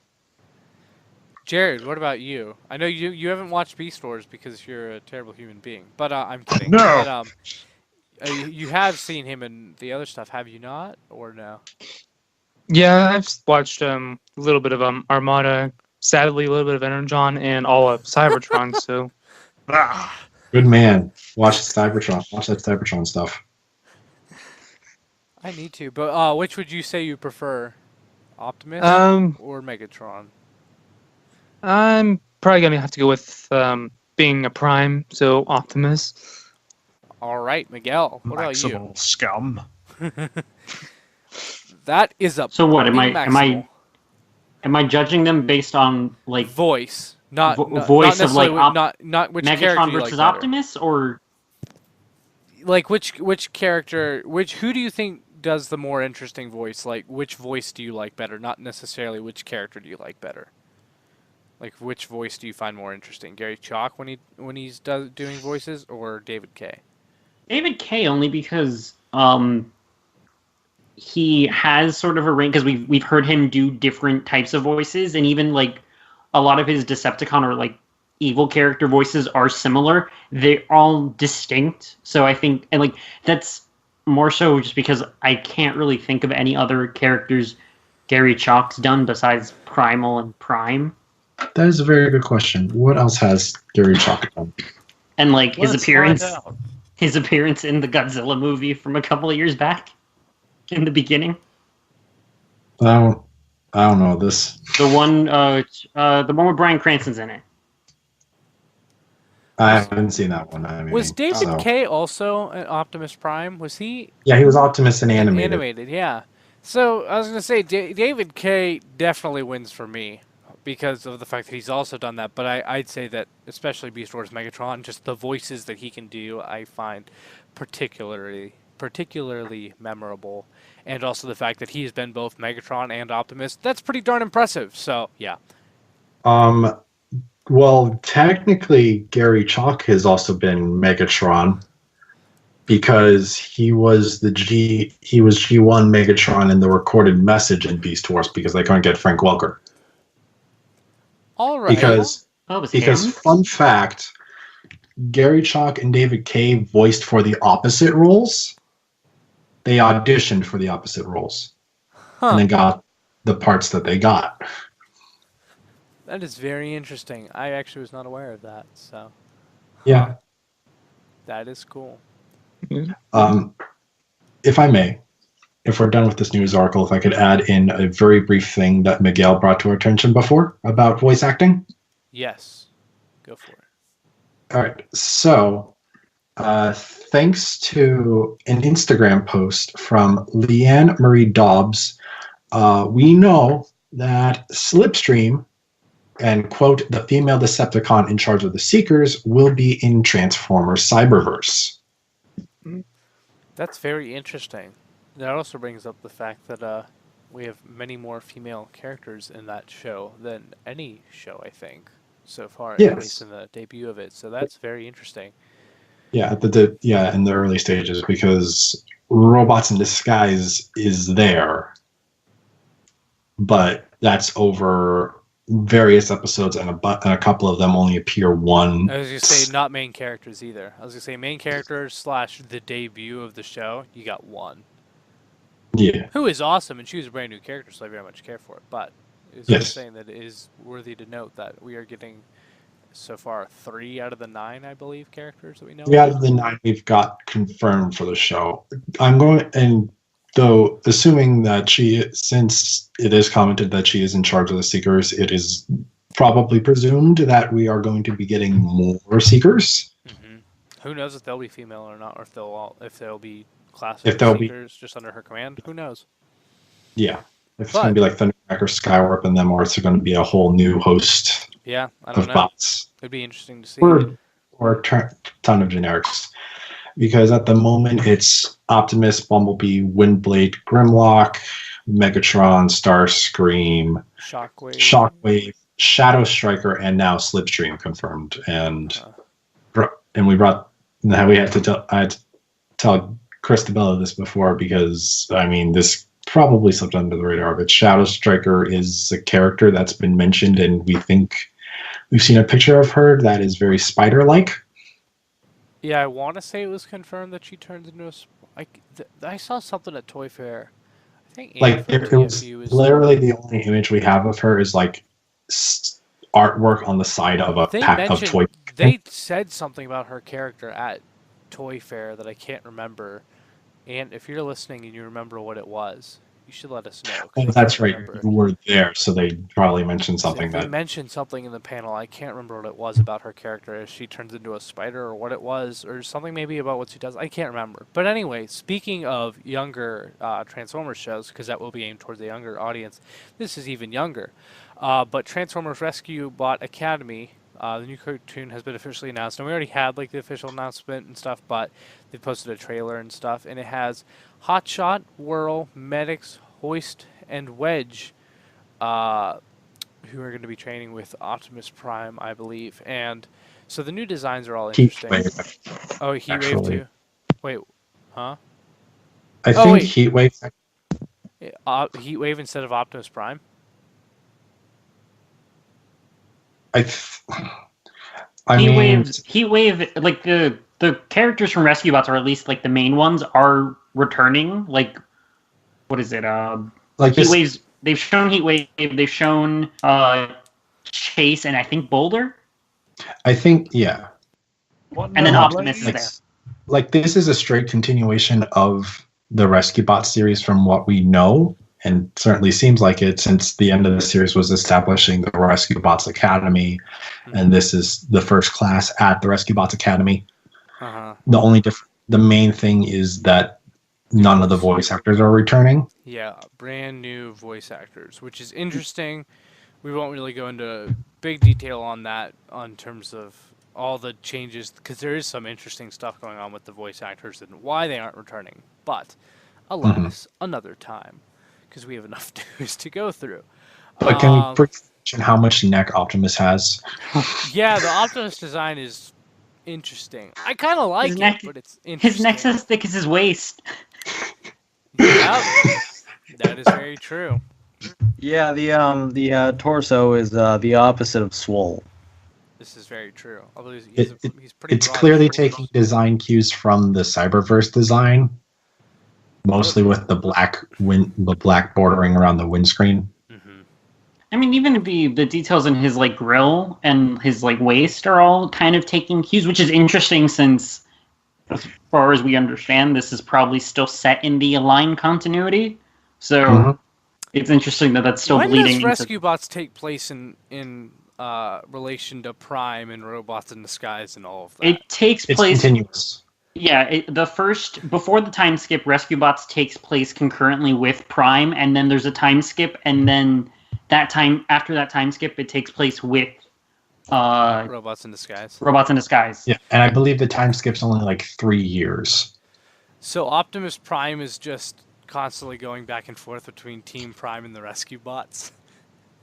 Jared, what about you? I know you haven't watched Beast Wars because you're a terrible human being, but I'm kidding. No. But, you have seen him in the other stuff, have you not, or no? Yeah, I've watched a little bit of Armada, sadly a little bit of Energon, and all of Cybertron. So, Good man. Watch Cybertron. Watch that Cybertron stuff. I need to, but which would you say you prefer, Optimus or Megatron? I'm probably gonna have to go with being a Prime, so Optimus. All right, Miguel. What about you? Maximal scum. That is a So what? Maximal. Am I judging them based on like Voice, not voice not of like necessarily not which character Megatron you versus like better. Optimus, or Like which character? Who do you think does the more interesting voice? Like which voice do you like better? Not necessarily which character do you like better. Like which voice do you find more interesting? Gary Chalk when he's doing voices, or David K? David K. only because he has sort of a range because we've heard him do different types of voices, and even like a lot of his Decepticon or like evil character voices are similar. They're all distinct. So I think, and like that's more so just because I can't really think of any other characters Gary Chalk's done besides Primal and Prime. That is a very good question. What else has Gary Chalk done? And like his Let's appearance find out. his appearance in the Godzilla movie from a couple of years back in the beginning. I don't know this. The one with Bryan Cranston's in it. I haven't seen that one. I mean, Was David so. K also an Optimus Prime? Was he Yeah, he was Optimus in animated. animated? Yeah. So I was gonna say David K definitely wins for me because of the fact that he's also done that. But I'd say that especially Beast Wars Megatron, just the voices that he can do, I find particularly memorable, and also the fact that he's been both Megatron and Optimus. That's pretty darn impressive. So yeah. Well, technically, Gary Chalk has also been Megatron because he was G1 Megatron in the recorded message in Beast Wars because they couldn't get Frank Welker. All right. Because him. fun fact, Gary Chalk and David K voiced for the opposite roles. They auditioned for the opposite roles, and they got the parts that they got. That is very interesting. I actually was not aware of that. So Yeah. that is cool. If I may, if we're done with this news article, if I could add in a very brief thing that Miguel brought to our attention before about voice acting. Yes. Go for it. All right. So, thanks to an Instagram post from Leanne Marie Dobbs, we know that Slipstream and, quote, the female Decepticon in charge of the Seekers will be in Transformers Cyberverse. That's very interesting. That also brings up the fact that we have many more female characters in that show than any show, I think, so far, Yes. at least in the debut of it. So that's very interesting. Yeah, in the early stages, because Robots in Disguise is there, but that's over various episodes, and a couple of them only appear one. I was going to say not main characters either. I was going to say main characters / the debut of the show, you got one. Yeah. Who is awesome, and she was a brand new character, so I very much care for it. But it's Yes. just saying that it is worthy to note that we are getting, so far, 3 out of the 9, I believe, characters that we know. 3 out of the 9 we've got confirmed for the show. I'm going, and though, assuming that since it is commented that she is in charge of the Seekers, it is probably presumed that we are going to be getting more Seekers. Mm-hmm. Who knows if they'll be female or not, or if they'll be classic If they'll be, Seekers just under her command. Who knows? yeah. If it's But- going to be like Thundercracker, Skywarp, and them, or it's going to be a whole new host Yeah, I don't of know. bots. It'd be interesting to see. Or a ton of generics. Because at the moment, it's Optimus, Bumblebee, Windblade, Grimlock, Megatron, Starscream, Shockwave, Shadow Striker, and now Slipstream confirmed. And we brought. Now I had to tell Christabella this before because I mean this probably slipped under the radar. But Shadow Striker is a character that's been mentioned, and we think we've seen a picture of her that is very spider-like. Yeah, I want to say it was confirmed that she turns into a. I saw something at Toy Fair. I think Like it was literally the only image we have of her is like artwork on the side of a pack of toys. They said something about her character at Toy Fair that I can't remember. And if you're listening and you remember what it was, you should let us know. Oh, that's right. You were there, so they probably mentioned something. They mentioned something in the panel. I can't remember what it was about her character as she turns into a spider, or what it was, or something maybe about what she does. I can't remember. But anyway, speaking of younger Transformers shows, because that will be aimed towards the younger audience, this is even younger. But Transformers Rescue Bot Academy, the new cartoon has been officially announced, and we already had like the official announcement and stuff, but they posted a trailer and stuff, and it has Hotshot, Whirl, Medics, Hoist, and Wedge, who are going to be training with Optimus Prime, I believe. And so the new designs are all interesting. Oh, Heatwave too? Wait, huh? I think Heatwave. Heatwave instead of Optimus Prime? Heatwave, like the characters from Rescue Bots, or at least like the main ones, are returning. Like, what is it? Like Heatwaves. They've shown Heatwave. They've shown Chase, and I think Boulder. I think yeah. And then Optimus is there. Like this is a straight continuation of the Rescue Bot series from what we know, and certainly seems like it since the end of the series was establishing the Rescue Bots Academy, and this is the first class at the Rescue Bots Academy. The main thing is that none of the voice actors are returning. Yeah, brand new voice actors, which is interesting. We won't really go into big detail on that on terms of all the changes, because there is some interesting stuff going on with the voice actors and why they aren't returning. But alas, another time, because we have enough news to go through. But can we mention how much neck Optimus has? Yeah, the Optimus design is interesting. I kind of like it, but it's interesting. His neck's as thick as his waist. Yep, that is very true. Yeah, the torso is the opposite of swole. This is very true. Although he's pretty. It's clearly taking design cues from the Cyberverse design, mostly with the black bordering around the windscreen. I mean, even the details in his like grill and his like waist are all kind of taking cues, which is interesting since, as far as we understand, this is probably still set in the Align continuity. So it's interesting that that's still bleeding. When does Rescue Bots take place in relation to Prime and Robots in Disguise and all of that? It takes place. It's continuous. Yeah, before the time skip, Rescue Bots takes place concurrently with Prime, and then there's a time skip, and then after that time skip, it takes place with Robots in Disguise. Robots in Disguise. Yeah, and I believe the time skip's only like 3 years. So Optimus Prime is just constantly going back and forth between Team Prime and the Rescue Bots.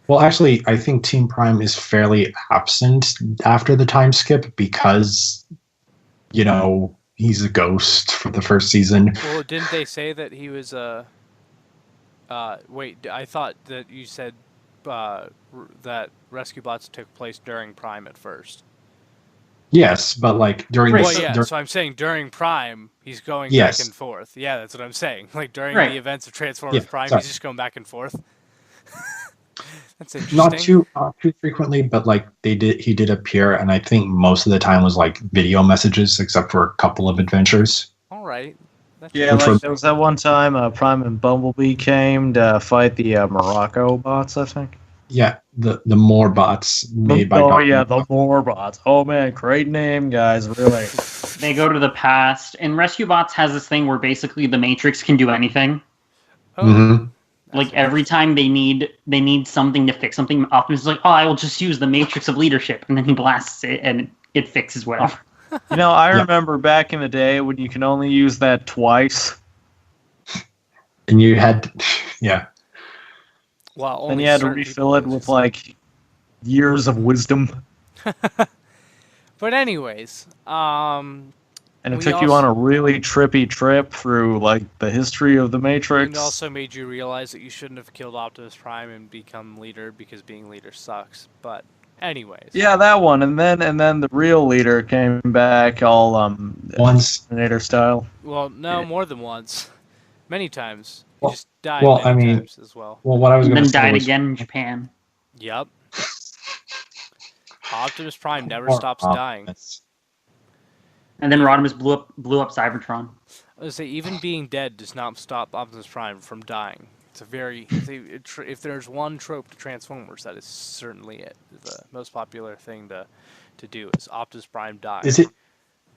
Well, actually, I think Team Prime is fairly absent after the time skip because, he's a ghost for the first season. Well, didn't they say that he was a... wait, I thought that you said that Rescue Bots took place during Prime at first. Yes, but like during so I'm saying during Prime, he's going back and forth. Yeah, that's what I'm saying. Like during the events of Transformers Prime, he's just going back and forth. That's interesting. Not too frequently, but like he did appear, and I think most of the time was like video messages, except for a couple of adventures. All right. Yeah, like there was that one time Prime and Bumblebee came to fight the Morocco bots, I think. Yeah, the more bots made by. Oh Dr. yeah, the Morbots. Oh man, great name, guys. Really. They go to the past, and Rescue Bots has this thing where basically the Matrix can do anything. Oh, Mhm. Like every time they need something to fix something, Optimus is like, "Oh, I will just use the Matrix of Leadership," and then he blasts it, and it fixes whatever. You know, I Yeah. remember back in the day when you can only use that twice, And you had, yeah. well, and only you had to certain refill people it use with like years of wisdom, But anyways, and it We took you on a really trippy trip through like the history of the Matrix. it also made you realize that you shouldn't have killed Optimus Prime and become leader because being leader sucks. But anyways, Yeah, that one, and then the real leader came back all Once. Terminator style. well, no, more than once, many times. He Well- just died well, many I mean- times as well. Well, what I was And going to then say died was, again in Japan. Yep. Optimus Prime never Or stops dying. Optimus. And then Rodimus blew up Cybertron. I was say even being dead does not stop Optimus Prime from dying. It's a very if there's one trope to Transformers, that is certainly it. The most popular thing to do is Optimus Prime die.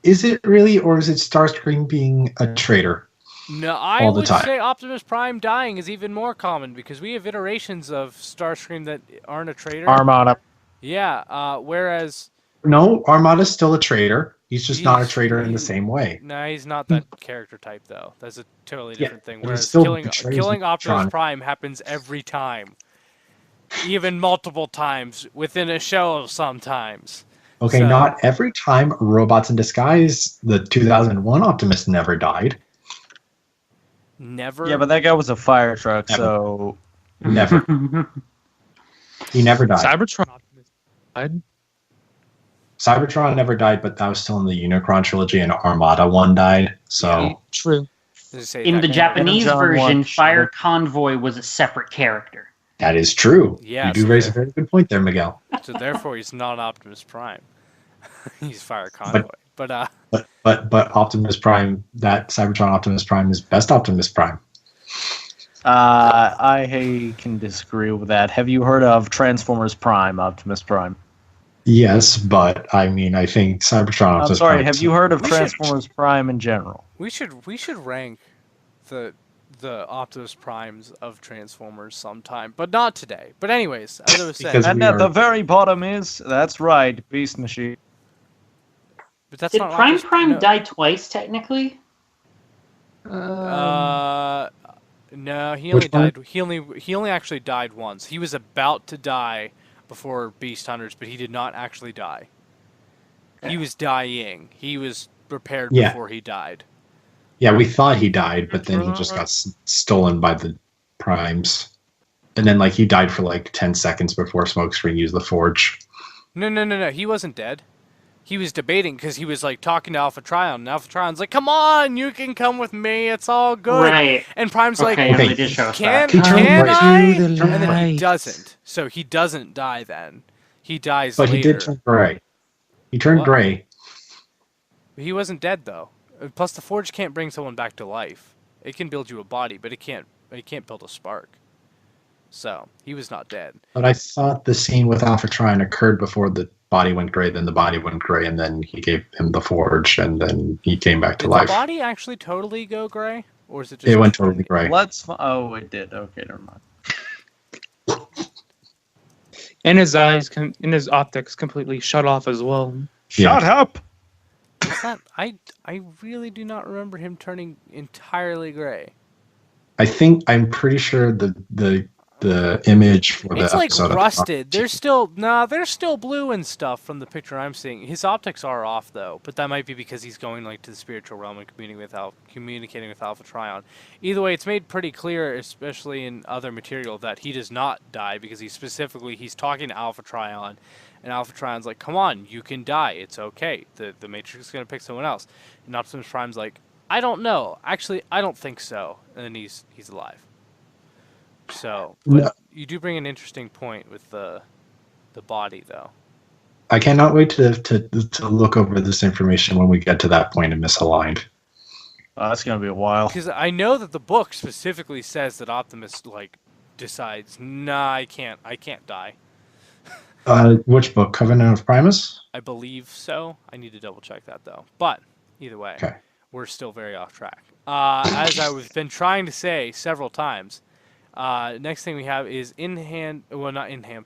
Is it really, or is it Starscream being a traitor? No, I all the would time? say Optimus Prime dying is even more common because we have iterations of Starscream that aren't a traitor. Armada. Yeah, whereas No, Armada's still a traitor. He's just not a He's- traitor in the he's- same way. no, he's not that character type though. That's a totally Yeah, different thing. but he Whereas still killing betrays Optimus Megatron. Prime happens every time, even multiple times within a show sometimes. Okay, So- not every time. Robots in Disguise, the 2001 Optimus never died. Never. Yeah, but that guy was a fire truck, Never. so Never. He never died. Cybertron Optimus died. Cybertron never died, but that was still in the Unicron trilogy, and Armada 1 died. So, True. As I say, In that the guy- Japanese John version, Watch. Fire Convoy was a separate character. that is true. Yeah, you do so raise a there- very good point there, Miguel. So therefore, he's not Optimus Prime. He's Fire Convoy. But But Optimus Prime, that Cybertron Optimus Prime is best Optimus Prime. I can disagree with that. Have you heard of Transformers Prime, Optimus Prime? Yes, but I mean, I think Cybertron I'm Optimus sorry, Prime. have you heard of We should- Transformers Prime in general? we should rank the Optimus Primes of Transformers sometime, but not today. But anyways, as I was saying, Because And we at are- the very bottom is, that's right, Beast Machine. but that's Did not Prime Optimus- Prime no. die twice, technically? No, he only Which one? died. He only actually died once. He was about to die before Beast Hunters, but he did not actually die. He was dying. He was prepared Yeah. before he died. Yeah, we thought he died, but then he just got stolen by the Primes. And then, like, he died for like 10 seconds before Smokescreen used the Forge. No. He wasn't dead. He was debating because he was like talking to Alpha Trion, and Alpha Trion's like, "Come on, you can come with me. It's all good." Right. And Prime's Okay, like, yeah, Okay. they did show us "Can that. He turned can right. I?" To the And then he light. doesn't. So he doesn't die then. He dies But later. he did turn gray. He turned What? gray. He wasn't dead though. Plus, the Forge can't bring someone back to life. It can build you a body, but it can't build a spark. So he was not dead. But I thought the scene with Alpha Trion occurred before the body went gray, then the body went gray, and then he gave him the Forge, and then he came back to Did life. the body actually totally go gray, or is it just? It went totally gray. Oh, it did. Okay, never mind. And his eyes, and his optics completely shut off as well. Yeah. Shut up! Is that, I really do not remember him turning entirely gray. I'm pretty sure the image for the It's like episode. rusted. There's still blue and stuff from the picture I'm seeing. His optics are off though, but that might be because he's going like to the spiritual realm and communicating with Alpha Trion. Either way, it's made pretty clear, especially in other material, that he does not die because he's talking to Alpha Trion, and Alpha Trion's like, "Come on, you can die. It's okay. The Matrix is gonna pick someone else." And Optimus Prime's like, "I don't know. Actually, I don't think so." And then he's alive. So, but No. you do bring an interesting point with the body, though. I cannot wait to look over this information when we get to that point in Misaligned. Oh, that's gonna be a while. Because I know that the book specifically says that Optimus decides, nah, I can't die. Which book? Covenant of Primus? I believe so. I need to double check that though. But either way, Okay. we're still very off track. As I've been trying to say several times, next thing we have is in hand. Well, not in hand.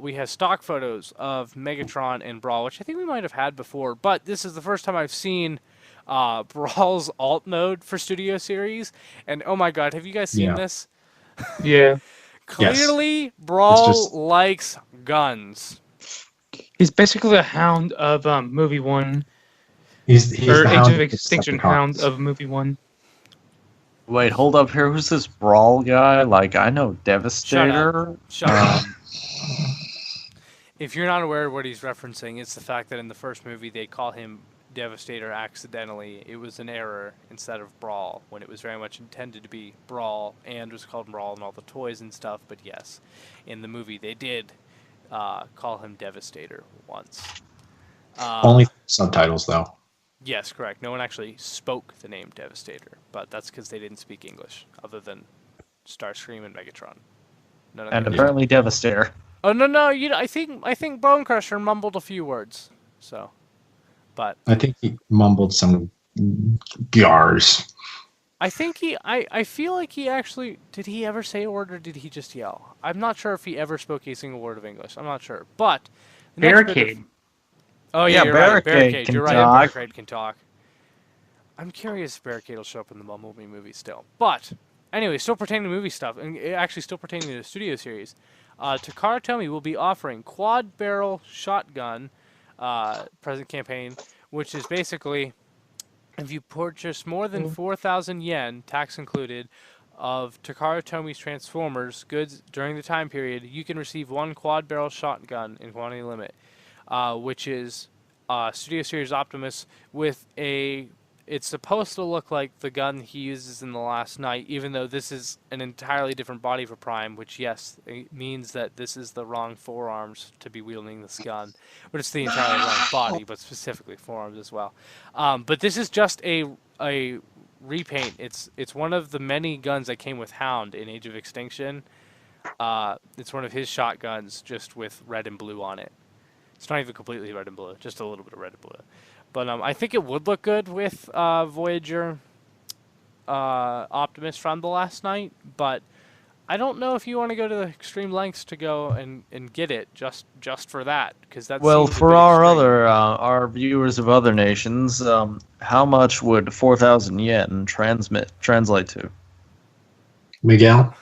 We have stock photos of Megatron and Brawl, which I think we might have had before, but this is the first time I've seen Brawl's alt mode for Studio Series. And oh my god, have you guys seen Yeah. this? Yeah. Clearly, Brawl just- likes guns. He's basically a hound of movie 1. He's Or the Age hound of the Extinction Decepticons. hound of movie 1. Wait, hold up here. Who's this Brawl guy? Like, I know Devastator. Shut up. If you're not aware of what he's referencing, it's the fact that in the first movie they call him Devastator accidentally. It was an error instead of Brawl, when it was very much intended to be Brawl and was called Brawl and all the toys and stuff. But yes, in the movie they did call him Devastator once. Only subtitles, though. Yes, correct. No one actually spoke the name Devastator, but that's because they didn't speak English, other than Starscream and Megatron. None of And them did. apparently Devastator. Oh no! I think Bone Crusher mumbled a few words. So, but I think he mumbled some gars. I think I feel like he actually did. He ever say a word, or did he just yell? I'm not sure if he ever spoke a single word of English. I'm not sure. But the next bit of- Barricade. Oh Yeah, yeah, you're right. Barricade can You're right. talk. Barricade can talk. I'm curious if Barricade will show up in the Bumblebee movie still. But anyway, still pertaining to movie stuff, and actually still pertaining to the studio series. Takara Tomy will be offering quad barrel shotgun present campaign, which is basically if you purchase more than 4,000 yen, tax included, of Takara Tomy's Transformers goods during the time period, you can receive one quad barrel shotgun in quantity limit, which is Studio Series Optimus with a. It's supposed to look like the gun he uses in The Last Knight, even though this is an entirely different body for Prime, which, yes, it means that this is the wrong forearms to be wielding this gun. But it's the entirely wrong body, but specifically forearms as well. But this is just a repaint. It's one of the many guns that came with Hound in Age of Extinction. It's one of his shotguns, just with red and blue on it. It's not even completely red and blue, just a little bit of red and blue. But I think it would look good with Voyager Optimus from The Last Knight, but I don't know if you want to go to the extreme lengths to go and get it just for that, because that's Well, for our viewers of other nations, how much would 4,000 yen translate to? Miguel?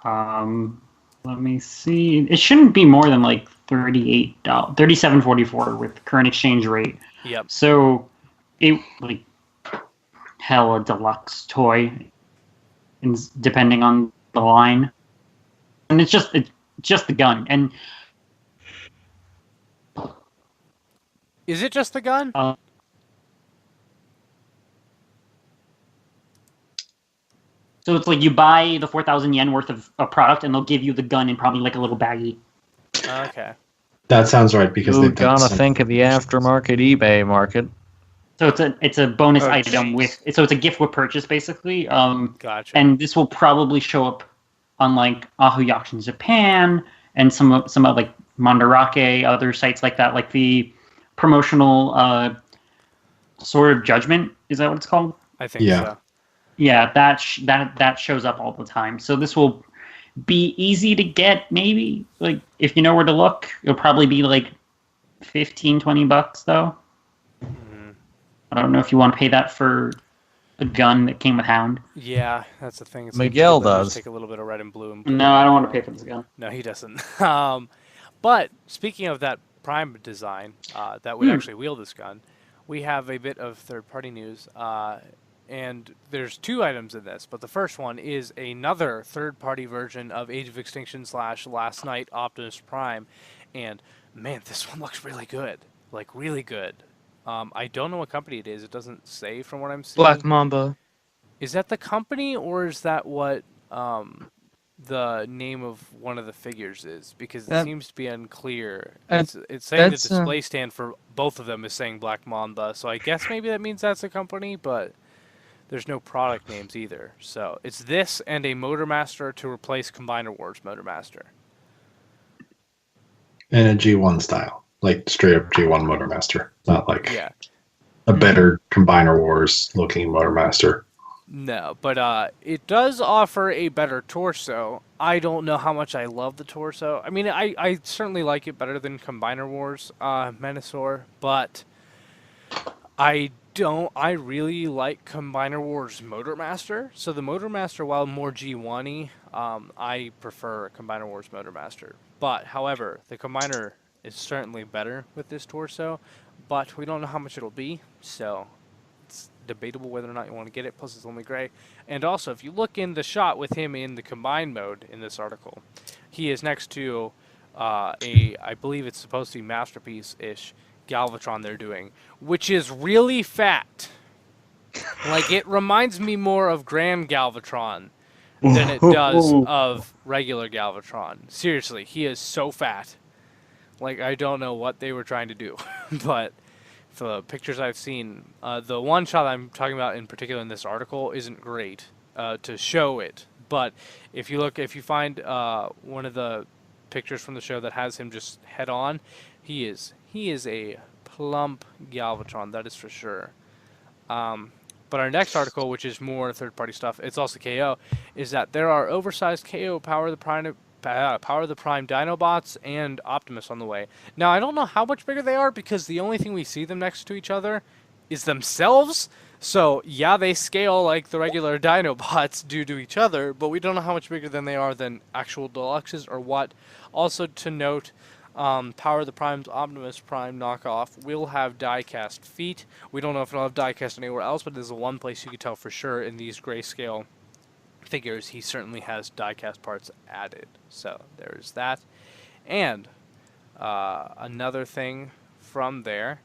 Let me see. It shouldn't be more than like $37.44 with current exchange rate. Yep. So it like hella deluxe toy, and depending on the line, and it's just the gun. And Is it just the gun? So it's like you buy the 4,000 yen worth of a product, and they'll give you the gun in probably like a little baggie. Okay. That sounds right because You they've done gotta some- think of the aftermarket eBay market. So it's a bonus Oh, item jeez. with. So it's a gift with purchase basically. Gotcha. And this will probably show up on like Ahui Auctions Japan and some of like Mandarake, other sites like that, like the promotional Sword of Judgment. Is that what it's called? I think Yeah. so. Yeah, that shows up all the time. So this will be easy to get, maybe. Like, if you know where to look, it'll probably be like $15-20 though. Mhm. I don't know if you want to pay that for a gun that came with Hound. Yeah, that's the thing. It's Miguel gonna does. take a little bit of red and blue. And No, I don't want to pay for this gun. No, he doesn't. But speaking of that Prime design that would actually wield this gun, we have a bit of third-party news. And there's two items in this, but the first one is another third-party version of Age of Extinction / Last Knight Optimus Prime. And man, this one looks really good. Like, really good. I don't know what company it is. It doesn't say from what I'm seeing. Black Mamba. Is that the company, or is that what the name of one of the figures is? Because it That- seems to be unclear. Uh, It's saying the that's, display stand for both of them is saying Black Mamba, so I guess maybe that means that's a company, but There's no product names either. So it's this and a Motormaster to replace Combiner Wars Motormaster. And a G1 style, like straight up G1 Motormaster, not like Yeah. a better Combiner Wars looking Motormaster. No, but it does offer a better torso. I don't know how much I love the torso. I mean, I certainly like it better than Combiner Wars Menasor, but I really like Combiner Wars Motormaster. So the Motormaster, while more G1-y, I prefer Combiner Wars Motormaster. But, however, the Combiner is certainly better with this torso, but we don't know how much it'll be, so it's debatable whether or not you want to get it, plus it's only gray. And also, if you look in the shot with him in the combined mode in this article, he is next to I believe it's supposed to be Masterpiece-ish Galvatron they're doing, which is really fat. Like, it reminds me more of Grand Galvatron than it does of regular Galvatron. Seriously, he is so fat. Like, I don't know what they were trying to do, but for the pictures I've seen, the one shot I'm talking about in particular in this article isn't great to show it. But if you find one of the pictures from the show that has him just head on, he is a plump Galvatron, that is for sure. But our next article, which is more third-party stuff, it's also KO, is that there are oversized KO Power of the Prime Dinobots and Optimus on the way. Now, I don't know how much bigger they are because the only thing we see them next to each other is themselves. So, yeah, they scale like the regular Dinobots do to each other, but we don't know how much bigger than they are than actual deluxes or what. Also to note, Power of the Prime's Optimus Prime knockoff will have die-cast feet. We don't know if it'll have die-cast anywhere else, but there's the one place you can tell for sure in these grayscale figures. He certainly has die-cast parts added. So there's that. And another thing from there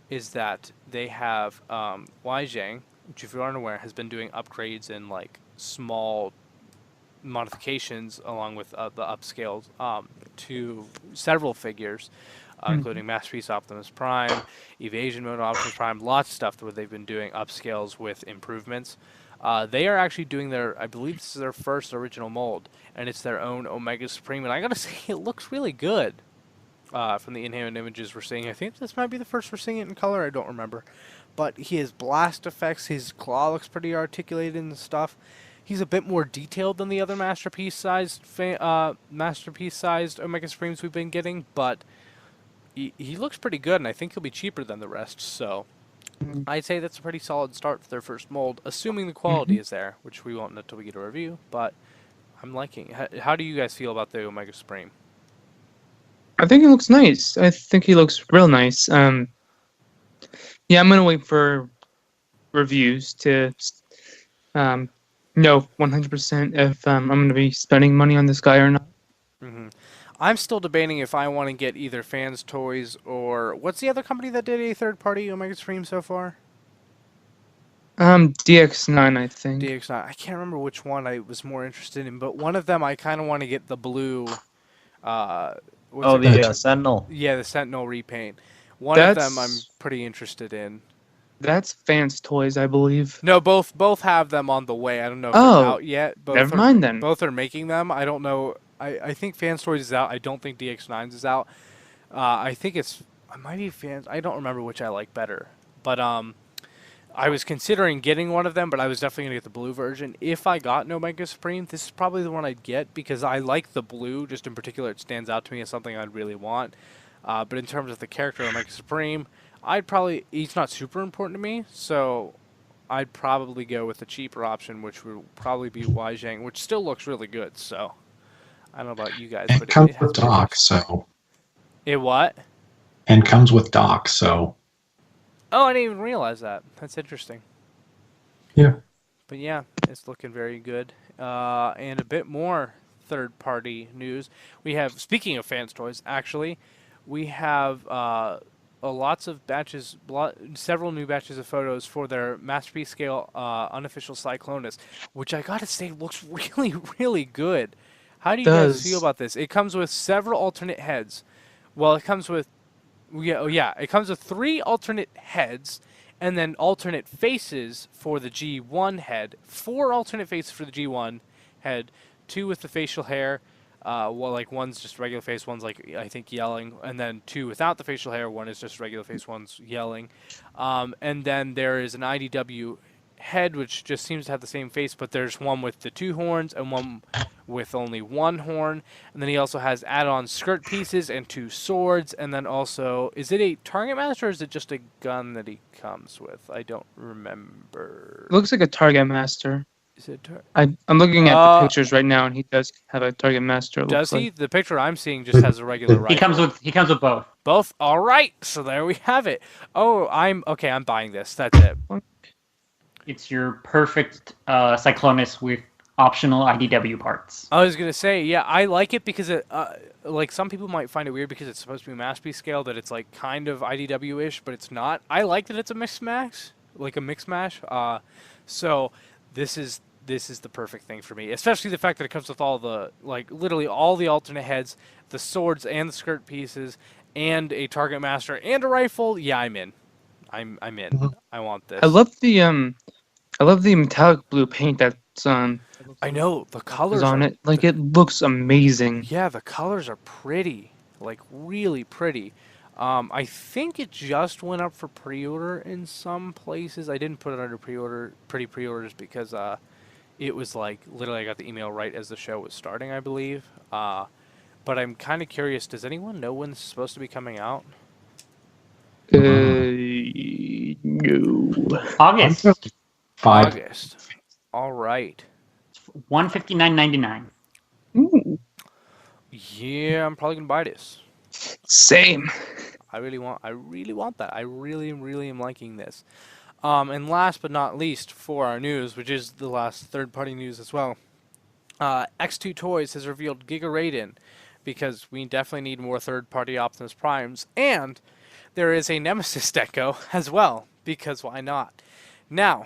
is that they have Weijing, which if you aren't aware, has been doing upgrades and like small modifications along with the upscales to several figures, including Masterpiece Optimus Prime, Evasion Mode Optimus Prime, lots of stuff where they've been doing upscales with improvements. They are actually doing I believe this is their first original mold, and it's their own Omega Supreme, and I gotta say, it looks really good from the in-hand images we're seeing. I think this might be the first we're seeing it in color, I don't remember. But he has blast effects, his claw looks pretty articulated and stuff. He's a bit more detailed than the other masterpiece-sized Omega Supremes we've been getting, but he looks pretty good, and I think he'll be cheaper than the rest, so I'd say that's a pretty solid start for their first mold, assuming the quality is there, which we won't know until we get a review, but I'm liking it. How do you guys feel about the Omega Supreme? I think he looks nice. I think he looks real nice. Yeah, I'm gonna wait for reviews to know 100% if I'm gonna be spending money on this guy or not. I'm still debating if I want to get either Fans Toys or what's the other company that did a third-party Omega Supreme so far? DX9, I think. DX9. I can't remember which one I was more interested in, but one of them I kind of want to get the blue. The Sentinel. Yeah, the Sentinel repaint. One of them I'm pretty interested in. That's Fans Toys, I believe. No, both have them on the way. I don't know if they're out yet. Never mind then. Both are making them. I don't know. I think Fans Toys is out. I don't think DX9's is out. I think it might be Fans. I don't remember which I like better. But I was considering getting one of them, but I was definitely going to get the blue version. If I got an Omega Supreme, this is probably the one I'd get because I like the blue. Just in particular, it stands out to me as something I'd really want. But in terms of the character Omega Supreme, he's not super important to me, so I'd probably go with the cheaper option, which would probably be Weijing, which still looks really good, so I don't know about you guys. And but comes it with dock, so. It what? And comes with dock, so. Oh, I didn't even realize that. That's interesting. Yeah. But yeah, it's looking very good. And a bit more third-party news. We have, speaking of Fans Toys, actually, we have lots of batches, several new batches of photos for their Masterpiece Scale unofficial Cyclonus, which I gotta say looks really, really good. How do you guys feel about this? It comes with several alternate heads. Well, it comes with, it comes with 3 alternate heads and then alternate faces for the G1 head. 4 alternate faces for the G1 head. 2 with the facial hair. Well, like one's just regular face, one's like I think yelling, and then 2 without the facial hair. One is just regular face, one's yelling, and then there is an IDW head which just seems to have the same face, but there's one with the 2 horns and one with only 1 horn, and then he also has add-on skirt pieces and 2 swords, and then also is it a target master or is it just a gun that he comes with? I don't remember. Looks like a target master. Is it I'm looking at the pictures right now, and he does have a target master. Does he? Like. The picture I'm seeing just has a regular rifle. He comes with both. Both? All right. So there we have it. Oh, I'm buying this. That's it. It's your perfect Cyclonus with optional IDW parts. I was gonna say, yeah, I like it because it, like some people might find it weird because it's supposed to be masterpiece scale, that it's like kind of IDW-ish, but it's not. I like that it's a mix mash, like a mix mash. So this is the perfect thing for me, especially the fact that it comes with all the, like, literally all the alternate heads, the swords and the skirt pieces, and a target master and a rifle. Yeah, I'm in. I'm in. Mm-hmm. I want this. I love the metallic blue paint that's I know the colors on it. Like it looks amazing. Yeah, the colors are pretty, like really pretty. I think it just went up for pre-order in some places. I didn't put it under pre-orders because it was like literally I got the email right as the show was starting, I believe. But I'm kind of curious. Does anyone know when this is supposed to be coming out? No. August. 5. August. All right. $159.99. Ooh. Yeah, I'm probably gonna buy this. Same. I really want that. I really am liking this. And last but not least for our news, which is the last third-party news as well, X2 Toys has revealed Giga Raiden, because we definitely need more third-party Optimus Primes, and there is a Nemesis deco as well, because why not? Now,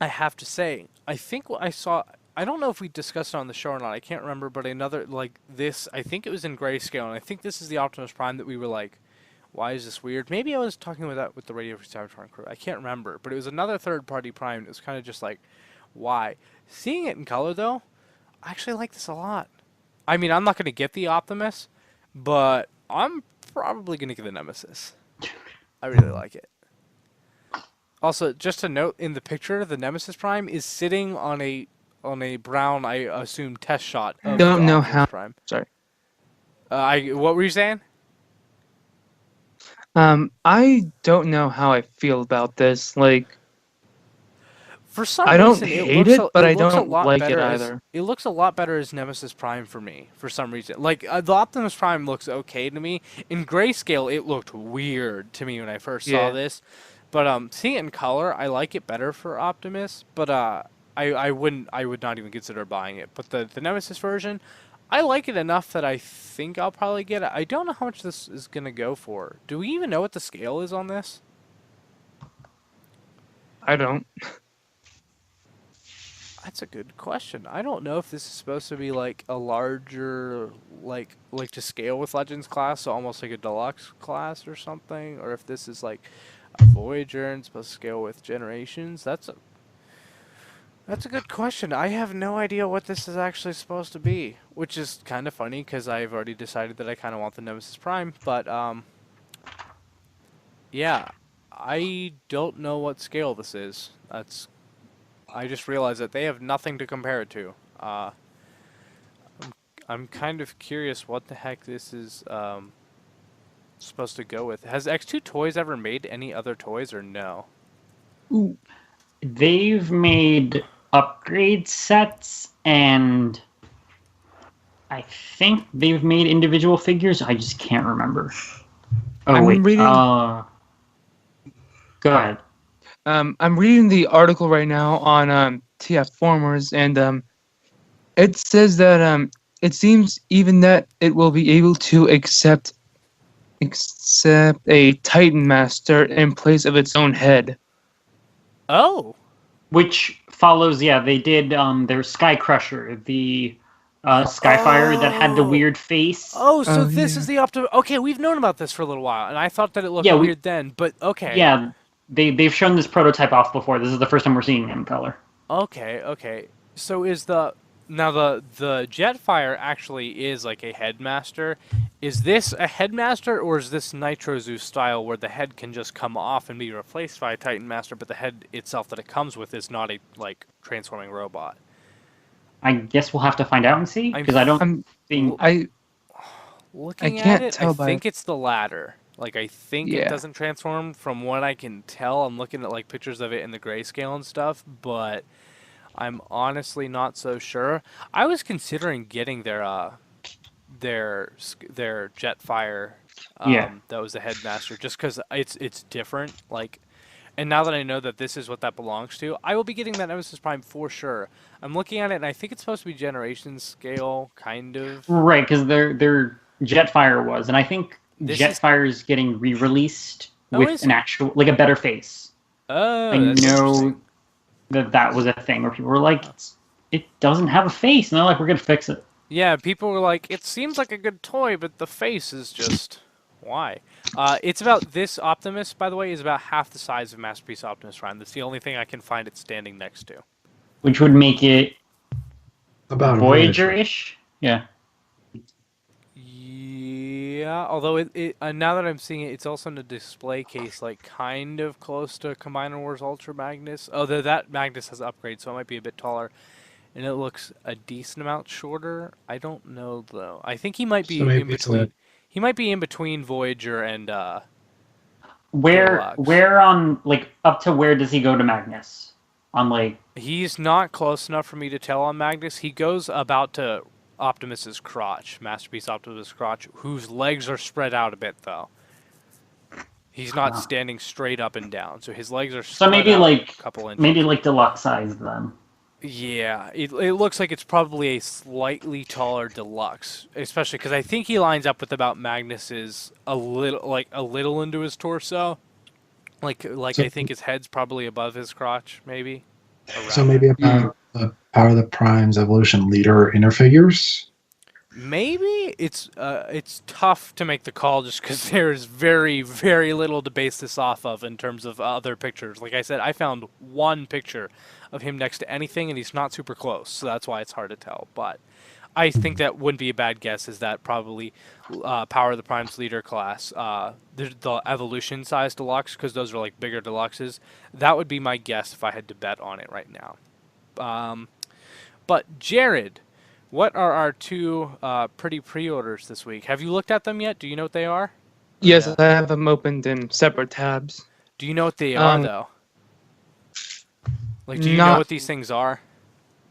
I have to say, I think what I saw, I don't know if we discussed it on the show or not, I can't remember, but another, like this, I think it was in grayscale, and I think this is the Optimus Prime that we were like, why is this weird? Maybe I was talking with that with the Radio Free Cybertron crew. I can't remember, but it was another third-party Prime. It was kind of just like, why? Seeing it in color, though, I actually like this a lot. I mean, I'm not going to get the Optimus, but I'm probably going to get the Nemesis. I really like it. Also, just to note, in the picture, the Nemesis Prime is sitting on a brown, I assume, test shot of Don't the know Optimus how. Prime. Sorry. What were you saying? I don't know how I feel about this. Like, For some I don't reason, hate it, but I looks a don't lot like it better as- either. It looks a lot better as Nemesis Prime for me, for some reason. Like, the Optimus Prime looks okay to me. In grayscale, it looked weird to me when I first saw Yeah. this. But seeing it in color, I like it better for Optimus. But I would not even consider buying it. But the Nemesis version, I like it enough that I think I'll probably get it. I don't know how much this is going to go for. Do we even know what the scale is on this? I don't. That's a good question. I don't know if this is supposed to be like a larger, like to scale with Legends class, so almost like a deluxe class or something, or if this is like a Voyager and supposed to scale with Generations. That's a good question. I have no idea what this is actually supposed to be, which is kind of funny because I've already decided that I kind of want the Nemesis Prime, but yeah, I don't know what scale this is. I just realized that they have nothing to compare it to. I'm kind of curious what the heck this is supposed to go with. Has X2 Toys ever made any other toys or no? Ooh. They've made upgrade sets, and I think they've made individual figures. I just can't remember. Oh, I'm wait. reading- Go ahead. I'm reading the article right now on TF Formers, and it says that it seems even that it will be able to accept a Titan Master in place of its own head. Oh! Which follows, yeah, they did their Sky Crusher, the Skyfire that had the weird face. Oh, so Oh, this yeah. is the Optimus... Okay, we've known about this for a little while, and I thought that it looked Yeah, weird then, but okay. Yeah, they've shown this prototype off before. This is the first time we're seeing it in color. Okay. So is the Jetfire actually is like a headmaster? Is this a headmaster or is this Nitro Zoo style where the head can just come off and be replaced by a Titan Master, but the head itself that it comes with is not a like transforming robot? I guess we'll have to find out and see because I don't think Looking can't at it, tell I by- think it's the latter. Like, I think it Yeah. doesn't transform from what I can tell. I'm looking at, like, pictures of it in the grayscale and stuff, but I'm honestly not so sure. I was considering getting their Jetfire, Yeah. that was the Headmaster, just because it's different, like... And now that I know that this is what that belongs to, I will be getting that Nemesis Prime for sure. I'm looking at it, and I think it's supposed to be generation scale, kind of. right because their Jetfire was, and I think This Jetfire is getting re-released Oh, with is an it? actual like a better face. Oh, I that's interesting. know that was a thing where people were like, it doesn't have a face, and they're like, we're gonna fix it. Yeah, people were like, it seems like a good toy, but the face is just... Why? It's about... This Optimus, by the way, is about half the size of Masterpiece Optimus Prime. That's the only thing I can find it standing next to. Which would make it About a Voyager-ish. Yeah. Yeah, although now that I'm seeing it, it's also in a display case, like kind of close to Combiner Wars Ultra Magnus. Although that Magnus has upgrades, so it might be a bit taller, and it looks a decent amount shorter. I don't know though. I think he might be So maybe in it's between. a- He might be in between Voyager and Where Deluxe. where on like up to where does he go to Magnus? On like He's not close enough for me to tell on Magnus. He goes about to Optimus's crotch, Masterpiece Optimus' crotch, whose legs are spread out a bit though. He's not Wow. standing straight up and down, so his legs are so spread maybe out like a couple inches. maybe like deluxe size then. Yeah, it looks like it's probably a slightly taller deluxe, especially because I think he lines up with about Magnus's a little into his torso, like So- I think his head's probably above his crotch, maybe. So around maybe there. about the Power of the Prime's Evolution Leader interfigures. Maybe it's tough to make the call just because there's very, very little to base this off of in terms of other pictures. Like I said, I found one picture of him next to anything, and he's not super close, so that's why it's hard to tell. But I think that wouldn't be a bad guess. Is that probably Power of the Prime's leader class, the evolution size deluxe, because those are like bigger deluxes. That would be my guess if I had to bet on it right now. But Jared. What are our two pretty pre-orders this week? Have you looked at them yet? Do you know what they are? Yes, Yeah. I have them opened in separate tabs. Do you know what they are, Um, though? Like, do you know not- what these things are?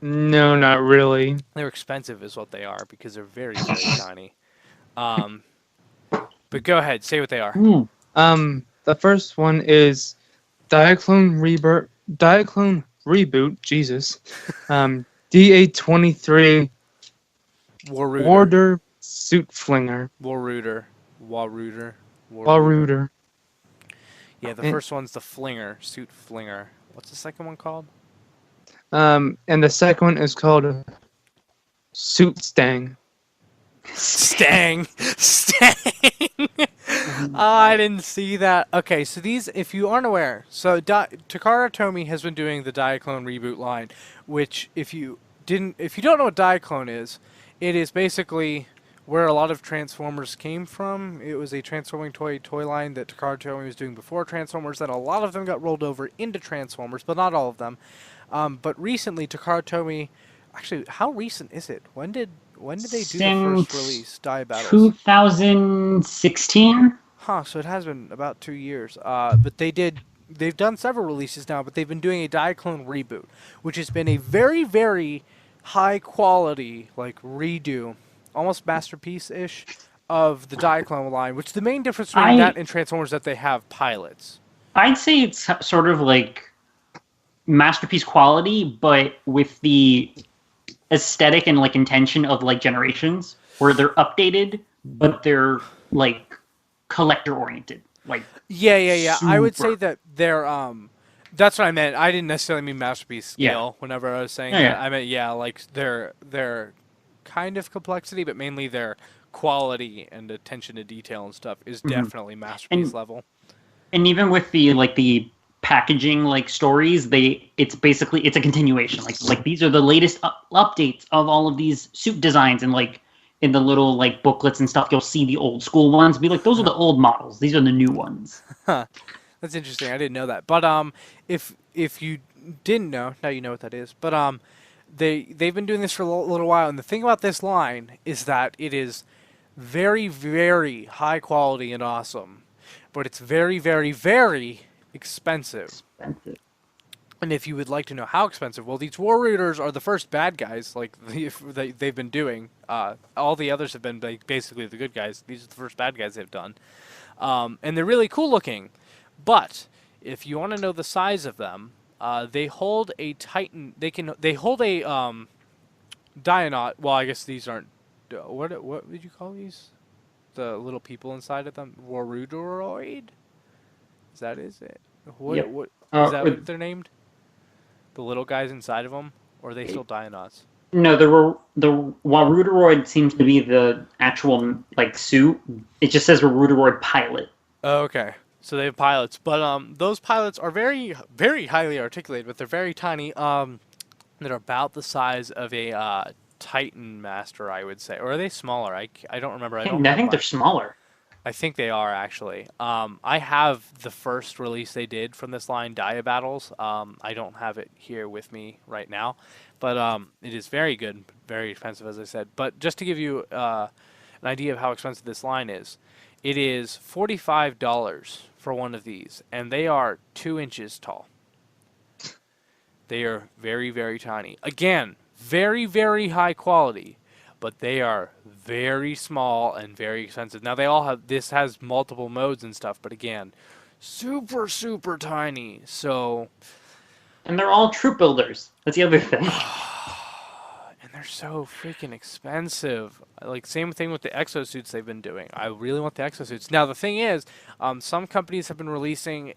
No, not really. They're expensive is what they are, because they're very, very tiny. But go ahead, say what they are. The first one is Diaclone Reboot, Jesus. DA23 Warrooter. Order Suit Flinger. Warrooter. Walrooter. Yeah, the And- first one's the Flinger, Suit Flinger. What's the second one called? And the second one is called Suit Stang. Stang! I didn't see that. Okay, so these, if you aren't aware, so Takara Tomy has been doing the Diaclone reboot line, which if you don't know what Diaclone is, it is basically where a lot of Transformers came from. It was a transforming toy line that Takara Tomy was doing before Transformers, then a lot of them got rolled over into Transformers, but not all of them. But recently, Takara Tomy, actually, how recent is it? When did they do the first release, Die Battles? 2016. Huh, so it has been about 2 years. But they've done several releases now, but they've been doing a Diaclone reboot, which has been a very, very high quality, like, redo, almost masterpiece-ish, of the Diaclone line, which the main difference between that and Transformers is that they have pilots. I'd say it's sort of like masterpiece quality, but with the aesthetic and like intention of like Generations, where they're updated, but they're like collector oriented. Like Yeah. I would say super. that they're that's what I meant. I didn't necessarily mean masterpiece scale whenever I was saying Yeah, that. I meant like their kind of complexity, but mainly their quality and attention to detail and stuff is definitely masterpiece And- level. and even with the like the packaging like stories, it's a continuation. Like these are the latest updates of all of these suit designs, and like in the little like booklets and stuff, you'll see the old school ones. Be like, those are the old models. These are the new ones. Huh. That's interesting. I didn't know that. But if you didn't know, now you know what that is. But they've been doing this for a little while, and the thing about this line is that it is very, very high quality and awesome, but it's very, very, very expensive. And if you would like to know how expensive, well, these War Rooters are the first bad guys, like they've been doing. All the others have been like, basically the good guys. These are the first bad guys they've done. And they're really cool looking. But if you want to know the size of them, they hold a Titan. They hold a Dionaut. Well, I guess these aren't. What would you call these? The little people inside of them, Warudoroid. Is it? What? Yep. What is that? What they're named? The little guys inside of them, or are they still Dionauts? No, the Warudoroid seems to be the actual like suit. It just says Warudoroid pilot. Oh, okay. So they have pilots, but those pilots are very, very highly articulated, but they're very tiny. They're about the size of a Titan Master, I would say, or are they smaller? I don't remember. I think they're smaller. I think they are actually. I have the first release they did from this line, Dia Battles. I don't have it here with me right now, but it is very good, very expensive, as I said. But just to give you an idea of how expensive this line is, it is $45 for one of these, and they are 2 inches tall. They are very, very tiny. Again, very, very high quality, but they are very small and very expensive. Now they all have, this has multiple modes and stuff, but again, super, super tiny. So, and they're all troop builders. That's the other thing. and they're so freaking expensive. Like, same thing with the exosuits they've been doing. I really want the exosuits. Now the thing is, some companies have been releasing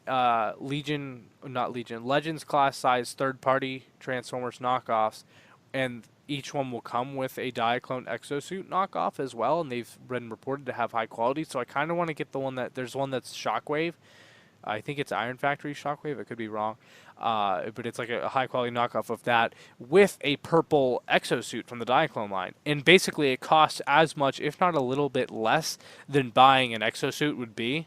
Legends class size third-party Transformers knockoffs, and each one will come with a Diaclone exosuit knockoff as well, and they've been reported to have high quality. So I kind of want to get the one there's one that's Shockwave. I think it's Iron Factory Shockwave. I could be wrong, but it's like a high quality knockoff of that with a purple exosuit from the Diaclone line. And basically, it costs as much, if not a little bit less, than buying an exosuit would be.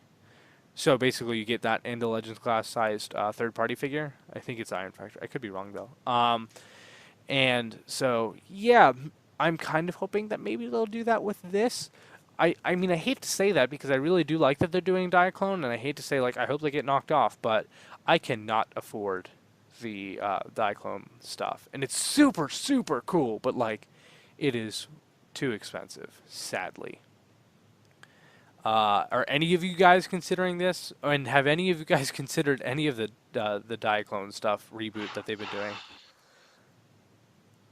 So basically, you get that and the Legends class sized third party figure. I think it's Iron Factory. I could be wrong though. And so, yeah, I'm kind of hoping that maybe they'll do that with this. I mean, I hate to say that because I really do like that they're doing Diaclone, and I hate to say, like, I hope they get knocked off, but I cannot afford the Diaclone stuff. And it's super, super cool, but, like, it is too expensive, sadly. Are any of you guys considering this? And have any of you guys considered any of the Diaclone stuff reboot that they've been doing?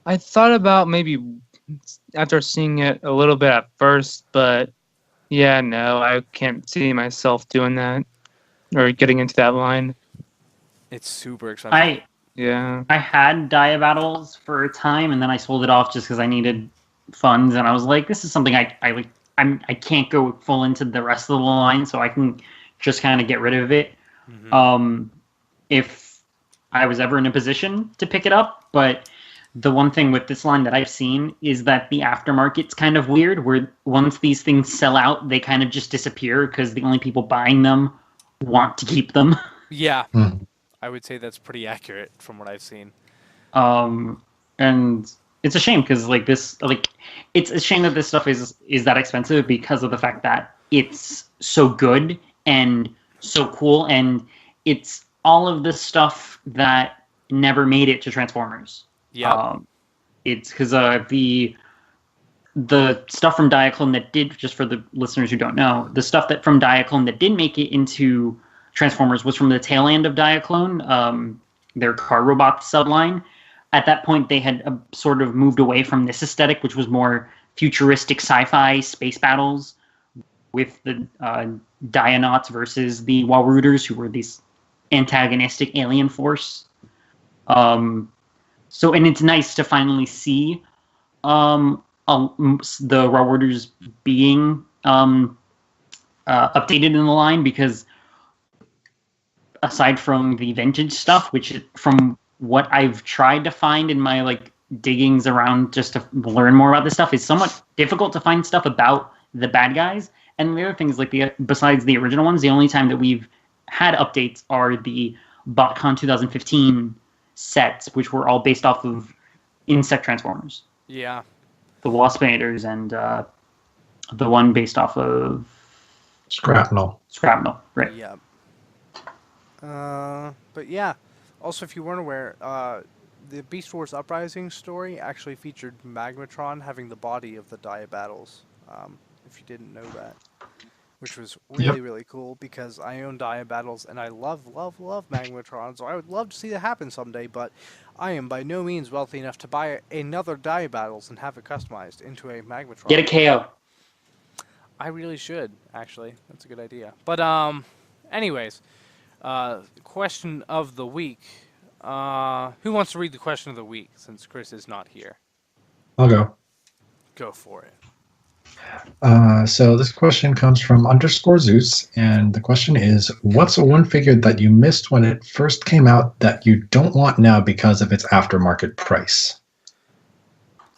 I thought about maybe after seeing it a little bit at first, but yeah, no, I can't see myself doing that or getting into that line. It's super expensive. I had Dia Battles for a time, and then I sold it off just because I needed funds, and I was like, this is something I can't go full into the rest of the line, so I can just kind of get rid of it. Mm-hmm. If I was ever in a position to pick it up, but the one thing with this line that I've seen is that the aftermarket's kind of weird, where once these things sell out, they kind of just disappear because the only people buying them want to keep them. Yeah, I would say that's pretty accurate from what I've seen. And it's a shame because it's a shame that this stuff is that expensive because of the fact that it's so good and so cool, and it's all of the stuff that never made it to Transformers. Yeah, it's because the stuff from Diaclone that did, just for the listeners who don't know, the stuff that from Diaclone that did make it into Transformers was from the tail end of Diaclone, their car robot subline. At that point, they had sort of moved away from this aesthetic, which was more futuristic sci-fi space battles with the Dionauts versus the Walruders, who were this antagonistic alien force. So, and it's nice to finally see the Walruders being updated in the line, because aside from the vintage stuff, which from what I've tried to find in my like diggings around just to learn more about this stuff, is somewhat difficult to find stuff about the bad guys. And the other things, like besides the original ones, the only time that we've had updates are the Botcon 2015 sets, which were all based off of insect transformers. Yeah. The Waspinators and the one based off of Scrapnel. Scrapnel, right? Yeah. But yeah. Also, if you weren't aware, the Beast Wars Uprising story actually featured Magmatron having the body of the Diabattles. If you didn't know that, which was really really cool because I own Diabattles and I love Magmatron, so I would love to see that happen someday. But I am by no means wealthy enough to buy another Diabattles and have it customized into a Magmatron. Get a KO. I really should, actually. That's a good idea. But anyways, question of the week. Who wants to read the question of the week since Chris is not here? I'll go. Go for it. So this question comes from _Zeus, and the question is, what's a one figure that you missed when it first came out that you don't want now because of its aftermarket price?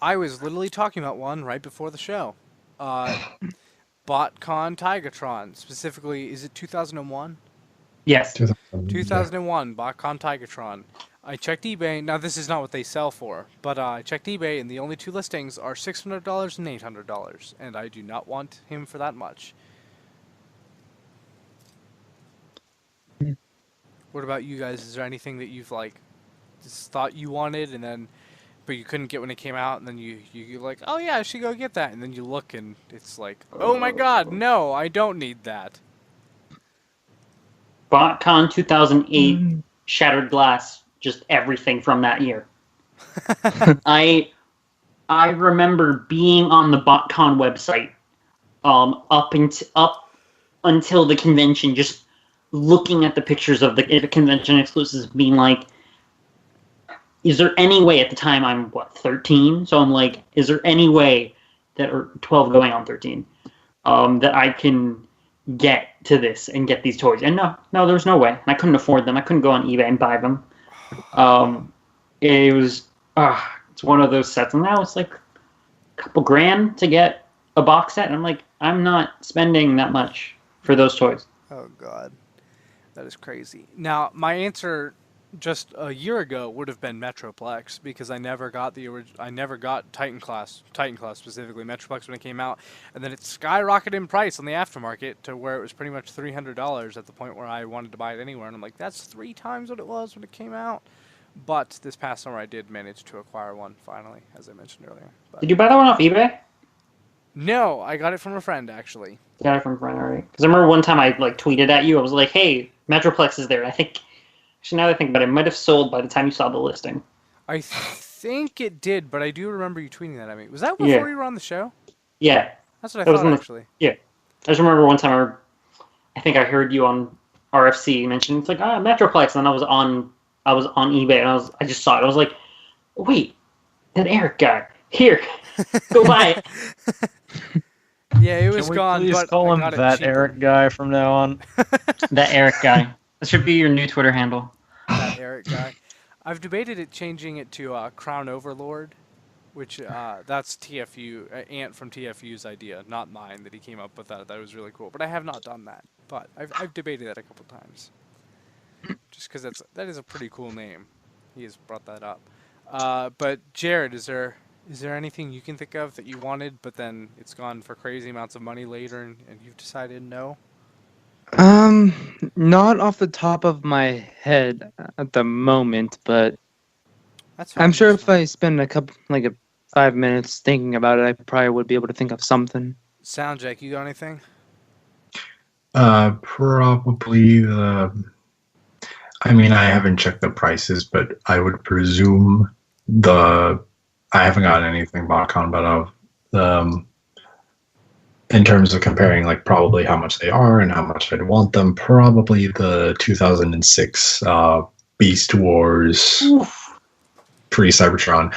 I was literally talking about one right before the show. Botcon Tigatron. Specifically, is it 2001? Yes. 2001 Botcon Tigatron. I checked eBay. Now, this is not what they sell for, but I checked eBay, and the only two listings are $600 and $800, and I do not want him for that much. What about you guys? Is there anything that you've, like, just thought you wanted, and then, but you couldn't get when it came out, and then you're like, oh yeah, I should go get that, and then you look, and it's like, oh my god, no, I don't need that. Botcon 2008 Shattered Glass. Just everything from that year. I remember being on the Botcon website up until the convention, just looking at the pictures of the convention exclusives, being like, is there any way, at the time I'm 13, so I'm like, is there any way that, or 12 going on 13, that I can get to this and get these toys? And no, there was no way. I couldn't afford them. I couldn't go on eBay and buy them. It was it's one of those sets, and now it's like a couple grand to get a box set, and I'm like, I'm not spending that much for those toys. Oh god, that is crazy. Now, my answer just a year ago would have been Metroplex, because I never got Titan Class specifically, Metroplex, when it came out, and then it skyrocketed in price on the aftermarket to where it was pretty much $300 at the point where I wanted to buy it anywhere, and I'm like, that's 3 times what it was when it came out. But this past summer I did manage to acquire one finally, as I mentioned earlier. But did you buy that one off eBay? no, I got it from a friend, actually. Got it from a friend, alright. Because I remember one time I like tweeted at you, I was like, hey, Metroplex is there. I think, actually, now that I think about it, it might have sold by the time you saw the listing. I think it did, but I do remember you tweeting that at me. Was that before you were on the show? Yeah. That's what I thought, actually. Yeah. I just remember one time, I think I heard you on RFC mention, it's like, Metroplex, and then I was on eBay, and I just saw it. I was like, wait, that Eric guy. Here, go buy it. Yeah, it was gone. Please but call I him got it that cheaper. Eric guy from now on. That Eric guy. That should be your new Twitter handle. That Eric guy. I've debated changing it to Crown Overlord, which that's TFU, Ant from TFU's idea, not mine, that he came up with that. That was really cool. But I have not done that. But I've debated that a couple times. Just because that is a pretty cool name. He has brought that up. But Jared, is there anything you can think of that you wanted, but then it's gone for crazy amounts of money later, and you've decided no? Not off the top of my head at the moment, but That's I'm fine, sure that's if I spend a 5 minutes thinking about it, I probably would be able to think of something. Soundjack, you got anything? Probably the. I mean, I haven't checked the prices, but I would presume I haven't gotten anything Botcon, but in terms of comparing, like, probably how much they are and how much I'd want them, probably the 2006 Beast Wars pre-Cybertron.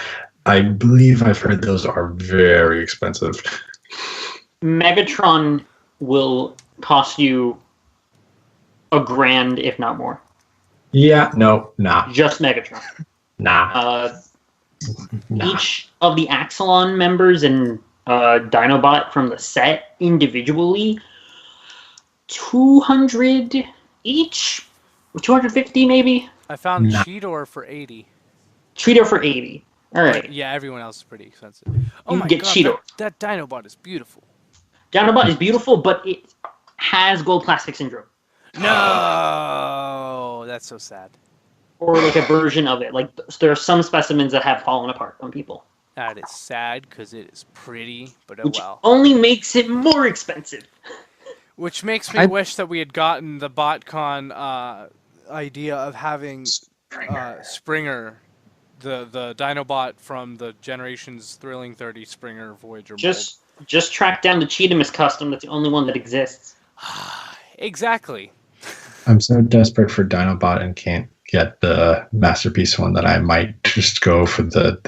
I believe I've heard those are very expensive. Megatron will cost you $1,000, if not more. Yeah, no, nah, Just Megatron. nah. Nah. Each of the Axelon members and Dinobot from the set individually, 200 each, 250 maybe. I found Nah. Cheetor for 80. Cheetor for 80. All But right, yeah, everyone else is pretty expensive. Oh you my get god, Cheetor. that Dinobot is beautiful. Dinobot is beautiful, but it has gold plastic syndrome, No, that's so sad. or like a version of it. Like there are some specimens that have fallen apart on people, That is sad because it is pretty, but oh which well. only makes it more expensive. Which makes me wish that we had gotten the Botcon idea of having Springer, the Dinobot from the Generations Thrilling 30 Springer Voyager Just track down the Cheetamus custom. That's the only one that exists. mold. Exactly. I'm so desperate for Dinobot and can't get the masterpiece one that I might just go for the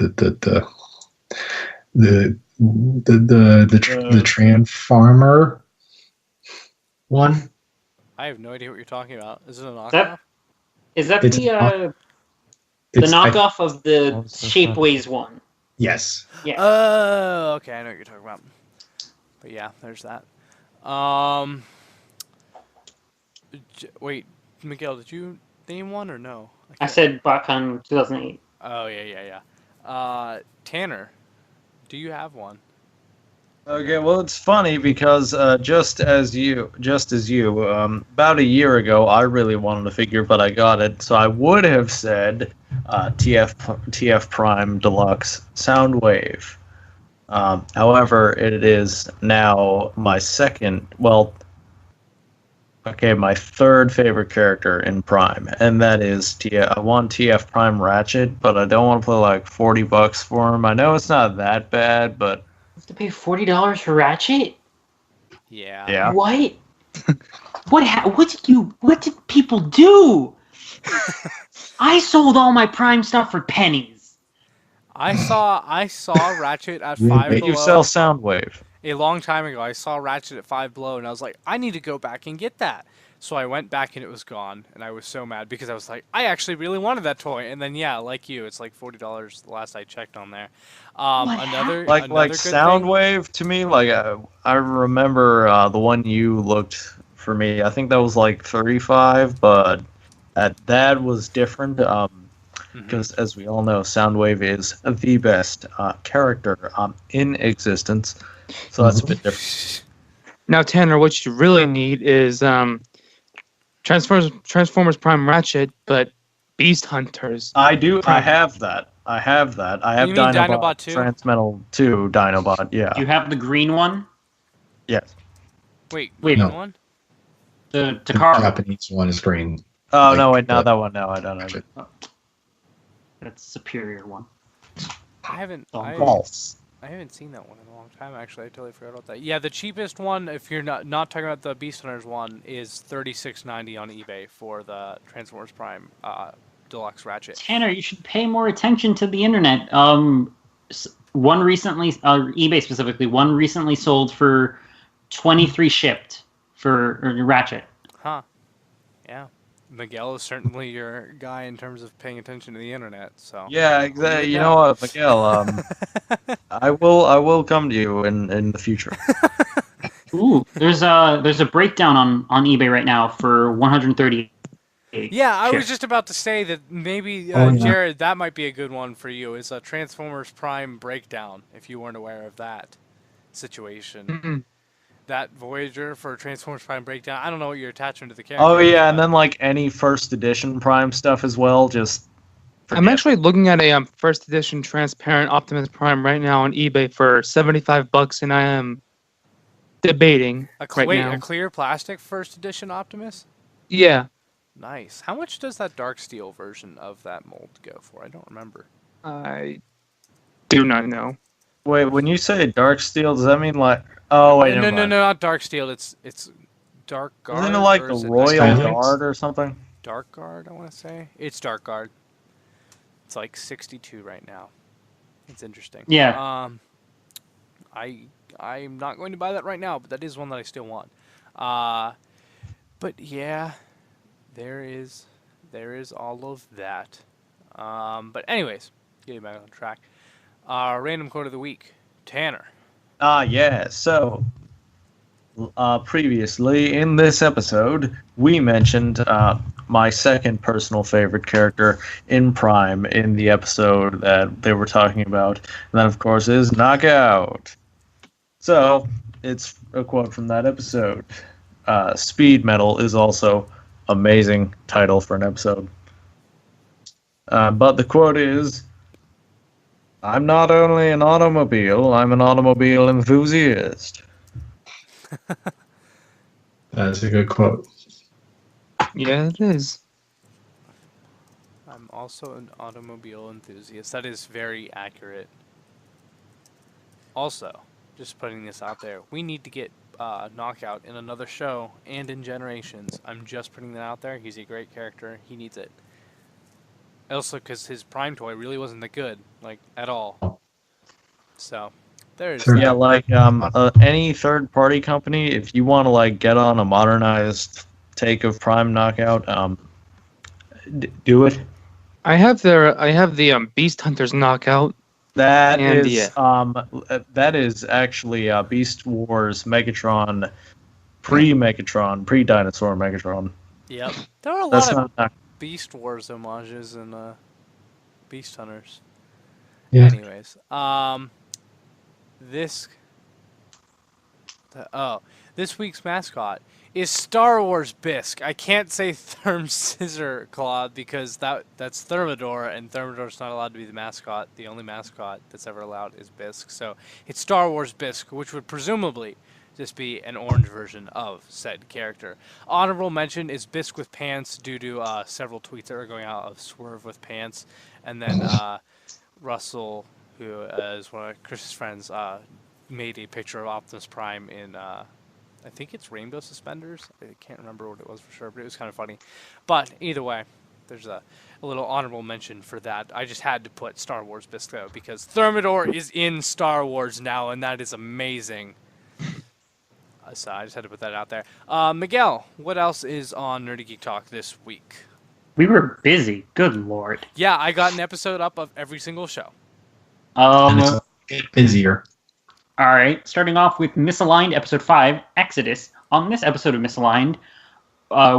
Transformer one. I have no idea what you're talking about. Is it a knockoff? Is that It's the It's knockoff of the What's this Shapeways one? yes. Yeah. Oh, okay, I know what you're talking about. But yeah, there's that. Wait, Miguel, did you name one or no? I can't- said Botcon 2008. Oh yeah. Tanner, do you have one? Okay, well, it's funny because just as you, about a year ago, I really wanted a figure, but I got it. So I would have said TF Prime Deluxe Soundwave. However, it is now my my third favorite character in Prime, and that is I want TF Prime Ratchet, but I don't want to pay like $40 for him. I know it's not that bad, but You have to pay $40 for Ratchet? Yeah. yeah. What? What did people do? I sold all my Prime stuff for pennies. I saw Ratchet at You Five make- Below You sell Soundwave. a long time ago. I saw Ratchet at Five Below, and I was like, I need to go back and get that. So I went back, and it was gone, and I was so mad because I was like, I actually really wanted that toy. And then yeah, like you, it's like $40 the last I checked on there. Another Like good Soundwave to me, like I remember the one you looked for me. I think that was like 35, but that was different. Because as we all know, Soundwave is the best character in existence. So that's a bit different. Now, Tanner, what you really need is Transformers Prime Ratchet, but Beast Hunters. I do. I Prime. have that. I have You mean Dinobot 2? Transmetal 2 Dinobot. Yeah. Do you have the green one? Yes. Wait, Wait, green no. one? The The Takara. Japanese one is green. Oh Like no! Wait, the- not that one. No, I don't have it. That's the superior one. I haven't. False. I haven't seen that one in a long time. Actually, I totally forgot about that. Yeah, the cheapest one, if you're not talking about the Beast Hunters one, is $36.90 on eBay for the Transformers Prime Deluxe Ratchet. Tanner, you should pay more attention to the internet. One recently, eBay specifically, one recently sold for 23 shipped for Ratchet. Huh? Yeah. Miguel is certainly your guy in terms of paying attention to the internet. So Yeah, exactly. You know what, Miguel? I will come to you in the future. Ooh, there's a breakdown on eBay right now for 130. Yeah, I was shipped. just about to say that maybe Oh, yeah. Jared, that might be a good one for you. Is a Transformers Prime breakdown if you weren't aware of that situation. Mm-mm. That Voyager for Transformers Prime breakdown. I don't know what your attachment to the character. Oh is, yeah, and but- then like any first edition Prime stuff as well. Just I'm forget. actually looking at a first edition transparent Optimus Prime right now on eBay for $75, and I am debating a right now. clear plastic first edition Optimus. Yeah, Nice. How much does that dark steel version of that mold go for? I don't remember. I do not know. Wait, when you say dark steel, does that mean like? Oh wait, no, never mind. not dark steel. It's dark guard. Isn't it like or the is it Royal Silence? Guard or something? Dark guard? I want to say it's dark guard. It's like 62 right now. It's interesting. Yeah. I'm not going to buy that right now, but that is one that I still want. But yeah, there is there is all of that. But anyways, getting back on track. Random quote of the week, Tanner. Yeah. So, previously in this episode, we mentioned my second personal favorite character in Prime in the episode that they were talking about. And that, of course, is Knockout. So, it's a quote from that episode. Speed Metal is also amazing title for an episode. But the quote is, "I'm not only an automobile, I'm an automobile enthusiast." That's a good quote. Yeah, it is. I'm also an automobile enthusiast. That is very accurate. Also, just putting this out there, we need to get Knockout in another show and in Generations. I'm just putting that out there. He's a great character. He needs it. Also, because his Prime toy really wasn't that good, like, at all. So, there's Sure. Yeah, like any third-party company, if you want to like get on a modernized take of Prime Knockout, do it. I have the Beast Hunters knockout. That And that is actually Beast Wars Megatron, pre-Megatron, pre-Dinosaur Megatron. Yep. There are a That's lot of not. Beast Wars homages in Beast Hunters. Yeah. Anyways, this week's mascot is Star Wars Bisque. I can't say Therm Scissor Claw because that's Thermidor, and Thermidor's not allowed to be the mascot. The only mascot that's ever allowed is Bisque. So it's Star Wars Bisque, which would presumably just be an orange version of said character. Honorable mention is Bisque with pants due to several tweets that are going out of Swerve with pants, and then Russell, who is one of Chris's friends, made a picture of Optimus Prime in, I think it's rainbow suspenders. I can't remember what it was for sure, but it was kind of funny. But either way, there's a little honorable mention for that. I just had to put Star Wars Bisque though, because Thermidor is in Star Wars now, and that is amazing. So I just had to put that out there. Miguel, what else is on Nerdy Geek Talk this week? We were busy. Good lord. Yeah, I got an episode up of every single show. And it's get busier. All right, starting off with Misaligned Episode 5, Exodus. On this episode of Misaligned,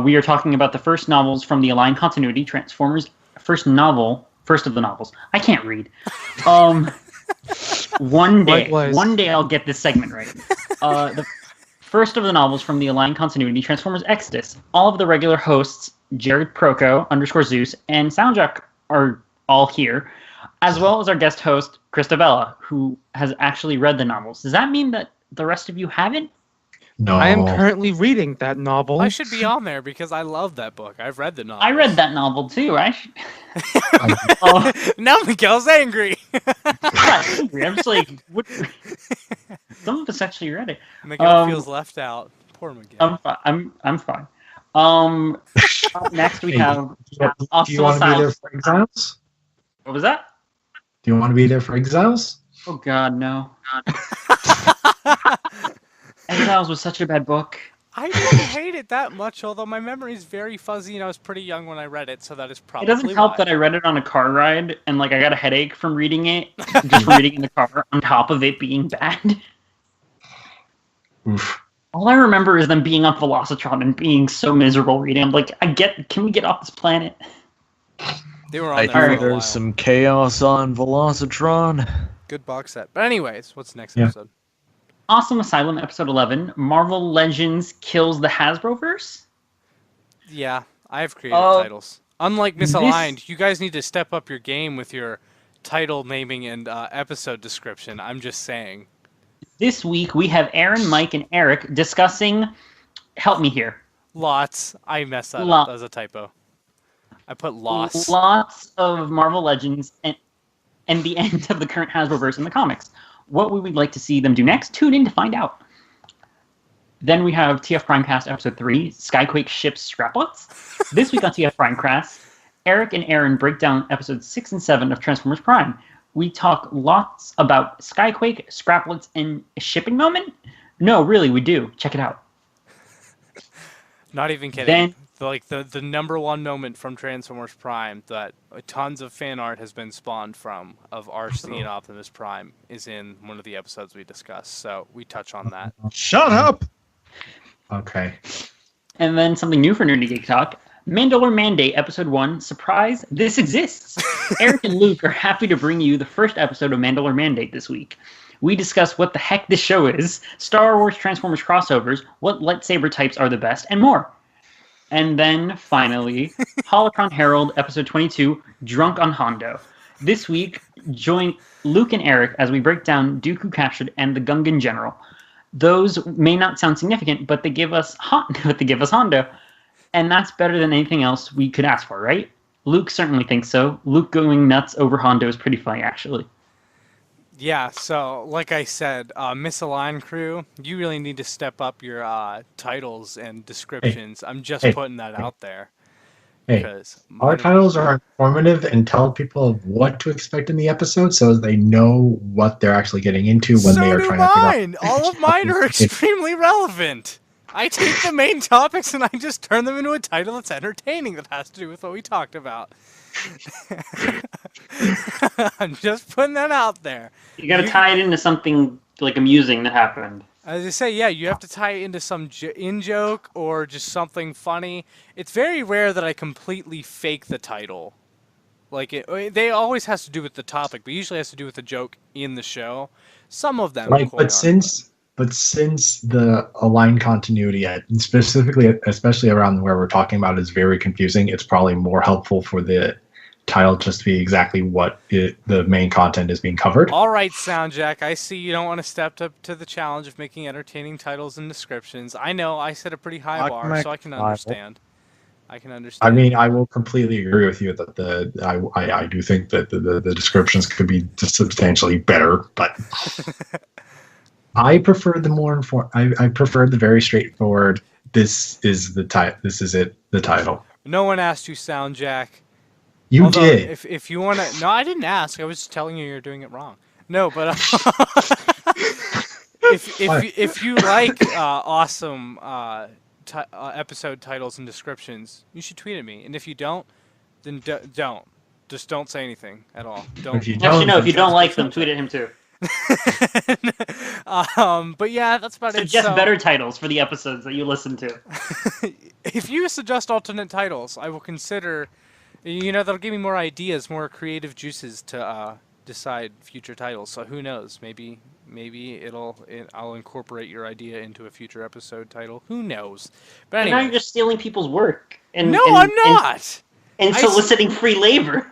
we are talking about the first novels from the Aligned Continuity, Transformers, first of the novels. I can't read. One day I'll get this segment right. The first of the novels from the Aligned Continuity, Transformers Exodus. All of the regular hosts, Jared Proco, _Zeus, and Soundjack are all here, as well as our guest host, Christabella, who has actually read the novels. Does that mean that the rest of you haven't? No. I am currently reading that novel. I should be on there because I love that book. I've read the novel. I read that novel too. Now Miguel's angry. I'm just like, what? Some of us actually read it. Miguel feels left out. Poor Miguel. I'm fine. Up next we have. Do you want to be there for Exiles? What was that? Do you want to be there for Exiles? Oh God, no. Exiles was such a bad book. I didn't hate it that much, although my memory is very fuzzy and I was pretty young when I read it, so that is probably It doesn't help that I read it on a car ride and like I got a headache from reading it, just from reading in the car, on top of it being bad. Oof. All I remember is them being on Velocitron and being so miserable reading. I'm like, can we get off this planet? They were on I there for hear a while. there's some chaos on Velocitron. Good box set. But anyways, what's the next Yeah. episode? Awesome Asylum, episode 11. Marvel Legends kills the Hasbroverse. Yeah, I have creative titles. Unlike Misaligned, you guys need to step up your game with your title naming and episode description. I'm just saying. This week we have Aaron, Mike, and Eric discussing. Help me here. Lots. I messed that up. That was a typo. I put loss. Lots of Marvel Legends and the end of the current Hasbroverse in the comics. What would we like to see them do next? Tune in to find out. Then we have TF Primecast episode 3, Skyquake Ships Scraplets. This week on TF Primecast, Eric and Aaron break down episodes 6 and 7 of Transformers Prime. We talk lots about Skyquake, Scraplets, and a shipping moment? No, really, we do. Check it out. Not even kidding. Then- the number one moment from Transformers Prime that tons of fan art has been spawned from of RC and Optimus Prime is in one of the episodes we discussed. So we touch on that. Shut up! Okay. And then something new for Nerdy Geek Talk. Mandalore Mandate, Episode 1, surprise, this exists! Eric and Luke are happy to bring you the first episode of Mandalore Mandate this week. We discuss what the heck this show is, Star Wars Transformers crossovers, what lightsaber types are the best, and more. And then, finally, Holocron Herald, Episode 22, Drunk on Hondo. This week, join Luke and Eric as we break down Dooku Captured and the Gungan General. Those may not sound significant, but they give us Hondo. And that's better than anything else we could ask for, right? Luke certainly thinks so. Luke going nuts over Hondo is pretty funny, actually. Yeah, so like I said, Misaligned Crew, you really need to step up your titles and descriptions. I'm just putting that out there. Hey, our titles are informative and tell people what to expect in the episode so they know what they're actually getting into when they are trying to figure out. All of mine are extremely relevant. I take the main topics and I just turn them into a title that's entertaining that has to do with what we talked about. I'm just putting that out there. You gotta tie it into something like amusing that happened. As I say, yeah, you have to tie it into some in-joke or just something funny. It's very rare that I completely fake the title. Like, they always has to do with the topic, but usually has to do with the joke in the show. Some of them. Like, but since the aligned continuity, especially around where we're talking about, is very confusing, it's probably more helpful for the title just to be exactly what the main content is being covered. All right, Soundjack, I see you don't want to step up to the challenge of making entertaining titles and descriptions. I know I set a pretty high bar, so I can understand. I mean, I will completely agree with you that I do think that the descriptions could be substantially better, but I prefer I prefer the very straightforward. This is the the title. No one asked you, Soundjack. Although, did. If you want to... No, I didn't ask. I was just telling you you're doing it wrong. No, but... if you like awesome episode titles and descriptions, you should tweet at me. And if you don't, then don't. Just don't say anything at all. Don't. If you don't like them, tweet at him too. But yeah, that's about it. Suggest better titles for the episodes that you listen to. If you suggest alternate titles, I will consider... that'll give me more ideas, more creative juices to decide future titles. So who knows? Maybe I'll incorporate your idea into a future episode title. Who knows? But anyway. Now you're just stealing people's work. I'm not. And soliciting free labor.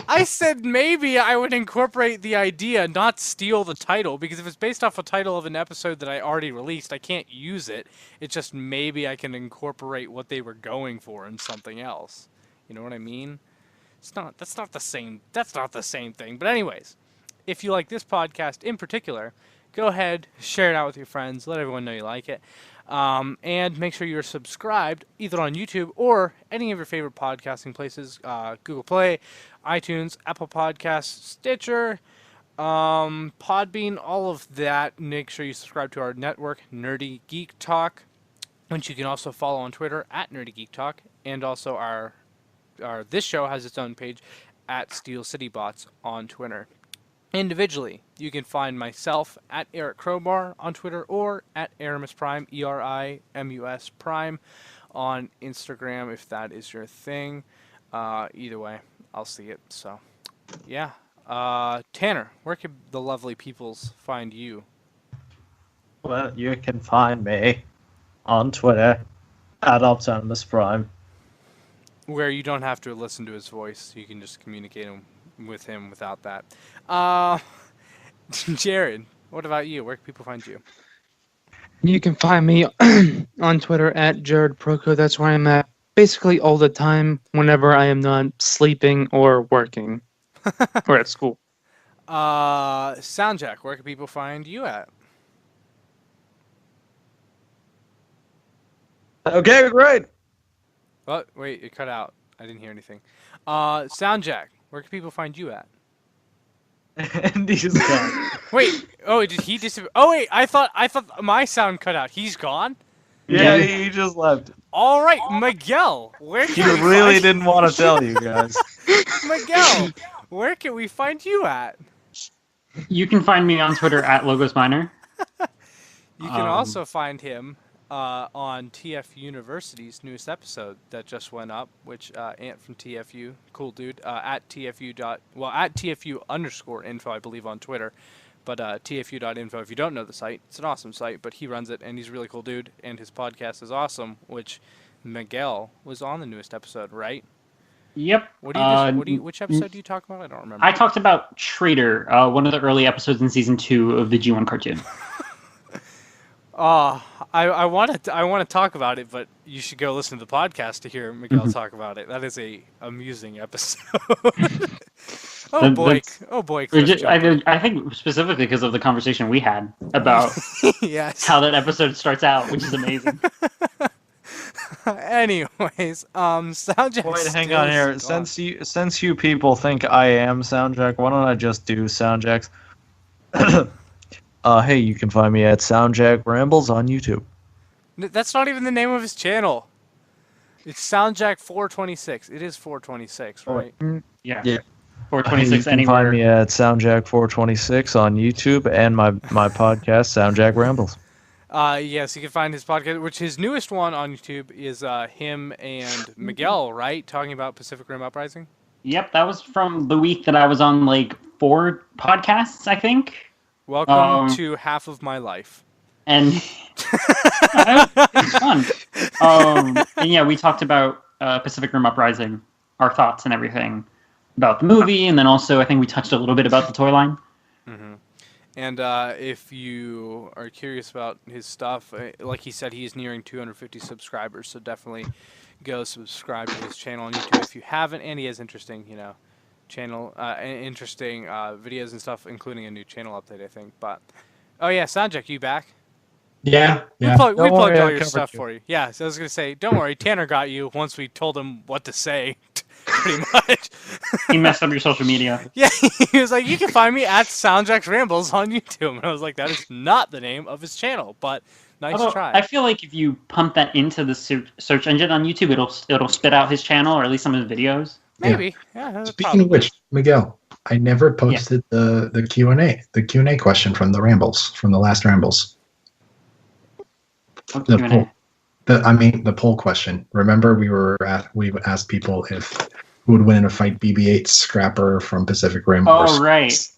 I said maybe I would incorporate the idea, not steal the title, because if it's based off a title of an episode that I already released, I can't use it. It's just maybe I can incorporate what they were going for in something else. You know what I mean? That's not the same thing. But anyways, if you like this podcast in particular, go ahead, share it out with your friends, let everyone know you like it. And make sure you're subscribed either on YouTube or any of your favorite podcasting places, Google Play, iTunes, Apple Podcasts, Stitcher, Podbean, all of that. Make sure you subscribe to our network, Nerdy Geek Talk, which you can also follow on Twitter at Nerdy Geek Talk, and also this show has its own page at Steel City Bots on Twitter. Individually, you can find myself at Eric Crowbar on Twitter or at Erimus Prime, ERIMUS Prime on Instagram if that is your thing. Either way, I'll see it. So, yeah. Tanner, where can the lovely peoples find you? Well, you can find me on Twitter at Optimus Prime. Where you don't have to listen to his voice. You can just communicate with him without that. Jared, what about you? Where can people find you? You can find me on Twitter at Jared Proco. That's where I'm at basically all the time whenever I am not sleeping or working or at school. Soundjack, where can people find you at? Okay, great. Oh, wait, it cut out. I didn't hear anything. Soundjack, where can people find you at? And he's gone. Wait, did he disappear? Oh wait, I thought my sound cut out. He's gone? Yeah, he just left. All right, Miguel, where He can we really find didn't want to tell you guys. Miguel, where can we find you at? You can find me on Twitter at LogosMiner. You can also find him on TF University's newest episode that just went up, which Ant from TFU, cool dude, at TFU_info, I believe, on Twitter. But TFU.info, if you don't know the site, it's an awesome site, but he runs it, and he's a really cool dude, and his podcast is awesome, which Miguel was on the newest episode, right? Yep. Which episode do you talk about? I don't remember. I talked about Trader, one of the early episodes in season 2 of the G1 cartoon. I want to talk about it, but you should go listen to the podcast to hear Miguel talk about it. That is a amusing episode. Oh boy! I think specifically because of the conversation we had about yes. how that episode starts out, which is amazing. Anyways, Soundjack. Wait, hang on here. Since you people think I am Soundjack, why don't I just do Soundjacks? Hey, you can find me at Soundjack Rambles on YouTube. That's not even the name of his channel. It's Soundjack 426. It is 426, right? Yeah. 426 You can anywhere. find me at Soundjack 426 on YouTube and my podcast Soundjack Rambles. Yes, you can find his podcast, which his newest one on YouTube is him and Miguel, right? Talking about Pacific Rim Uprising. Yep, that was from the week that I was on 4 podcasts, I think. Welcome to half of my life. And it's fun. And yeah, we talked about Pacific Rim Uprising, our thoughts and everything about the movie, and then also I think we touched a little bit about the toy line. Mm-hmm. And if you are curious about his stuff, like he said, he is nearing 250 subscribers, so definitely go subscribe to his channel on YouTube if you haven't. And he has interesting, interesting videos and stuff, including a new channel update, I think. But oh yeah, Soundjack, you back? Yeah. We plugged all your covered stuff you. for you. Yeah, so I was gonna say, don't worry, Tanner got you once we told him what to say. Pretty much. He messed up your social media. Yeah, he was like, you can find me at Soundjack's Rambles on YouTube. And I was like, that is not the name of his channel, but nice Although, try. I feel like if you pump that into the search engine on YouTube, it'll spit out his channel, or at least some of his videos. Maybe. Yeah. Speaking of which, Miguel, I never posted the Q&A question from the Rambles, from the last Rambles. What The Q&A? poll. The poll question. Remember, we asked people who would win in a fight, BB-8 Scrapper from Pacific Rim. Oh, right.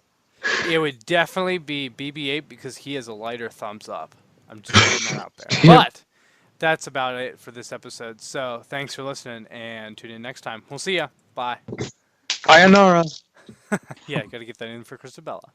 It would definitely be BB-8 because he has a lighter thumbs up. I'm just putting that out there. But that's about it for this episode. So thanks for listening, and tune in next time. We'll see ya. Bye. Sayonara. Yeah, got to get that in for Christabella.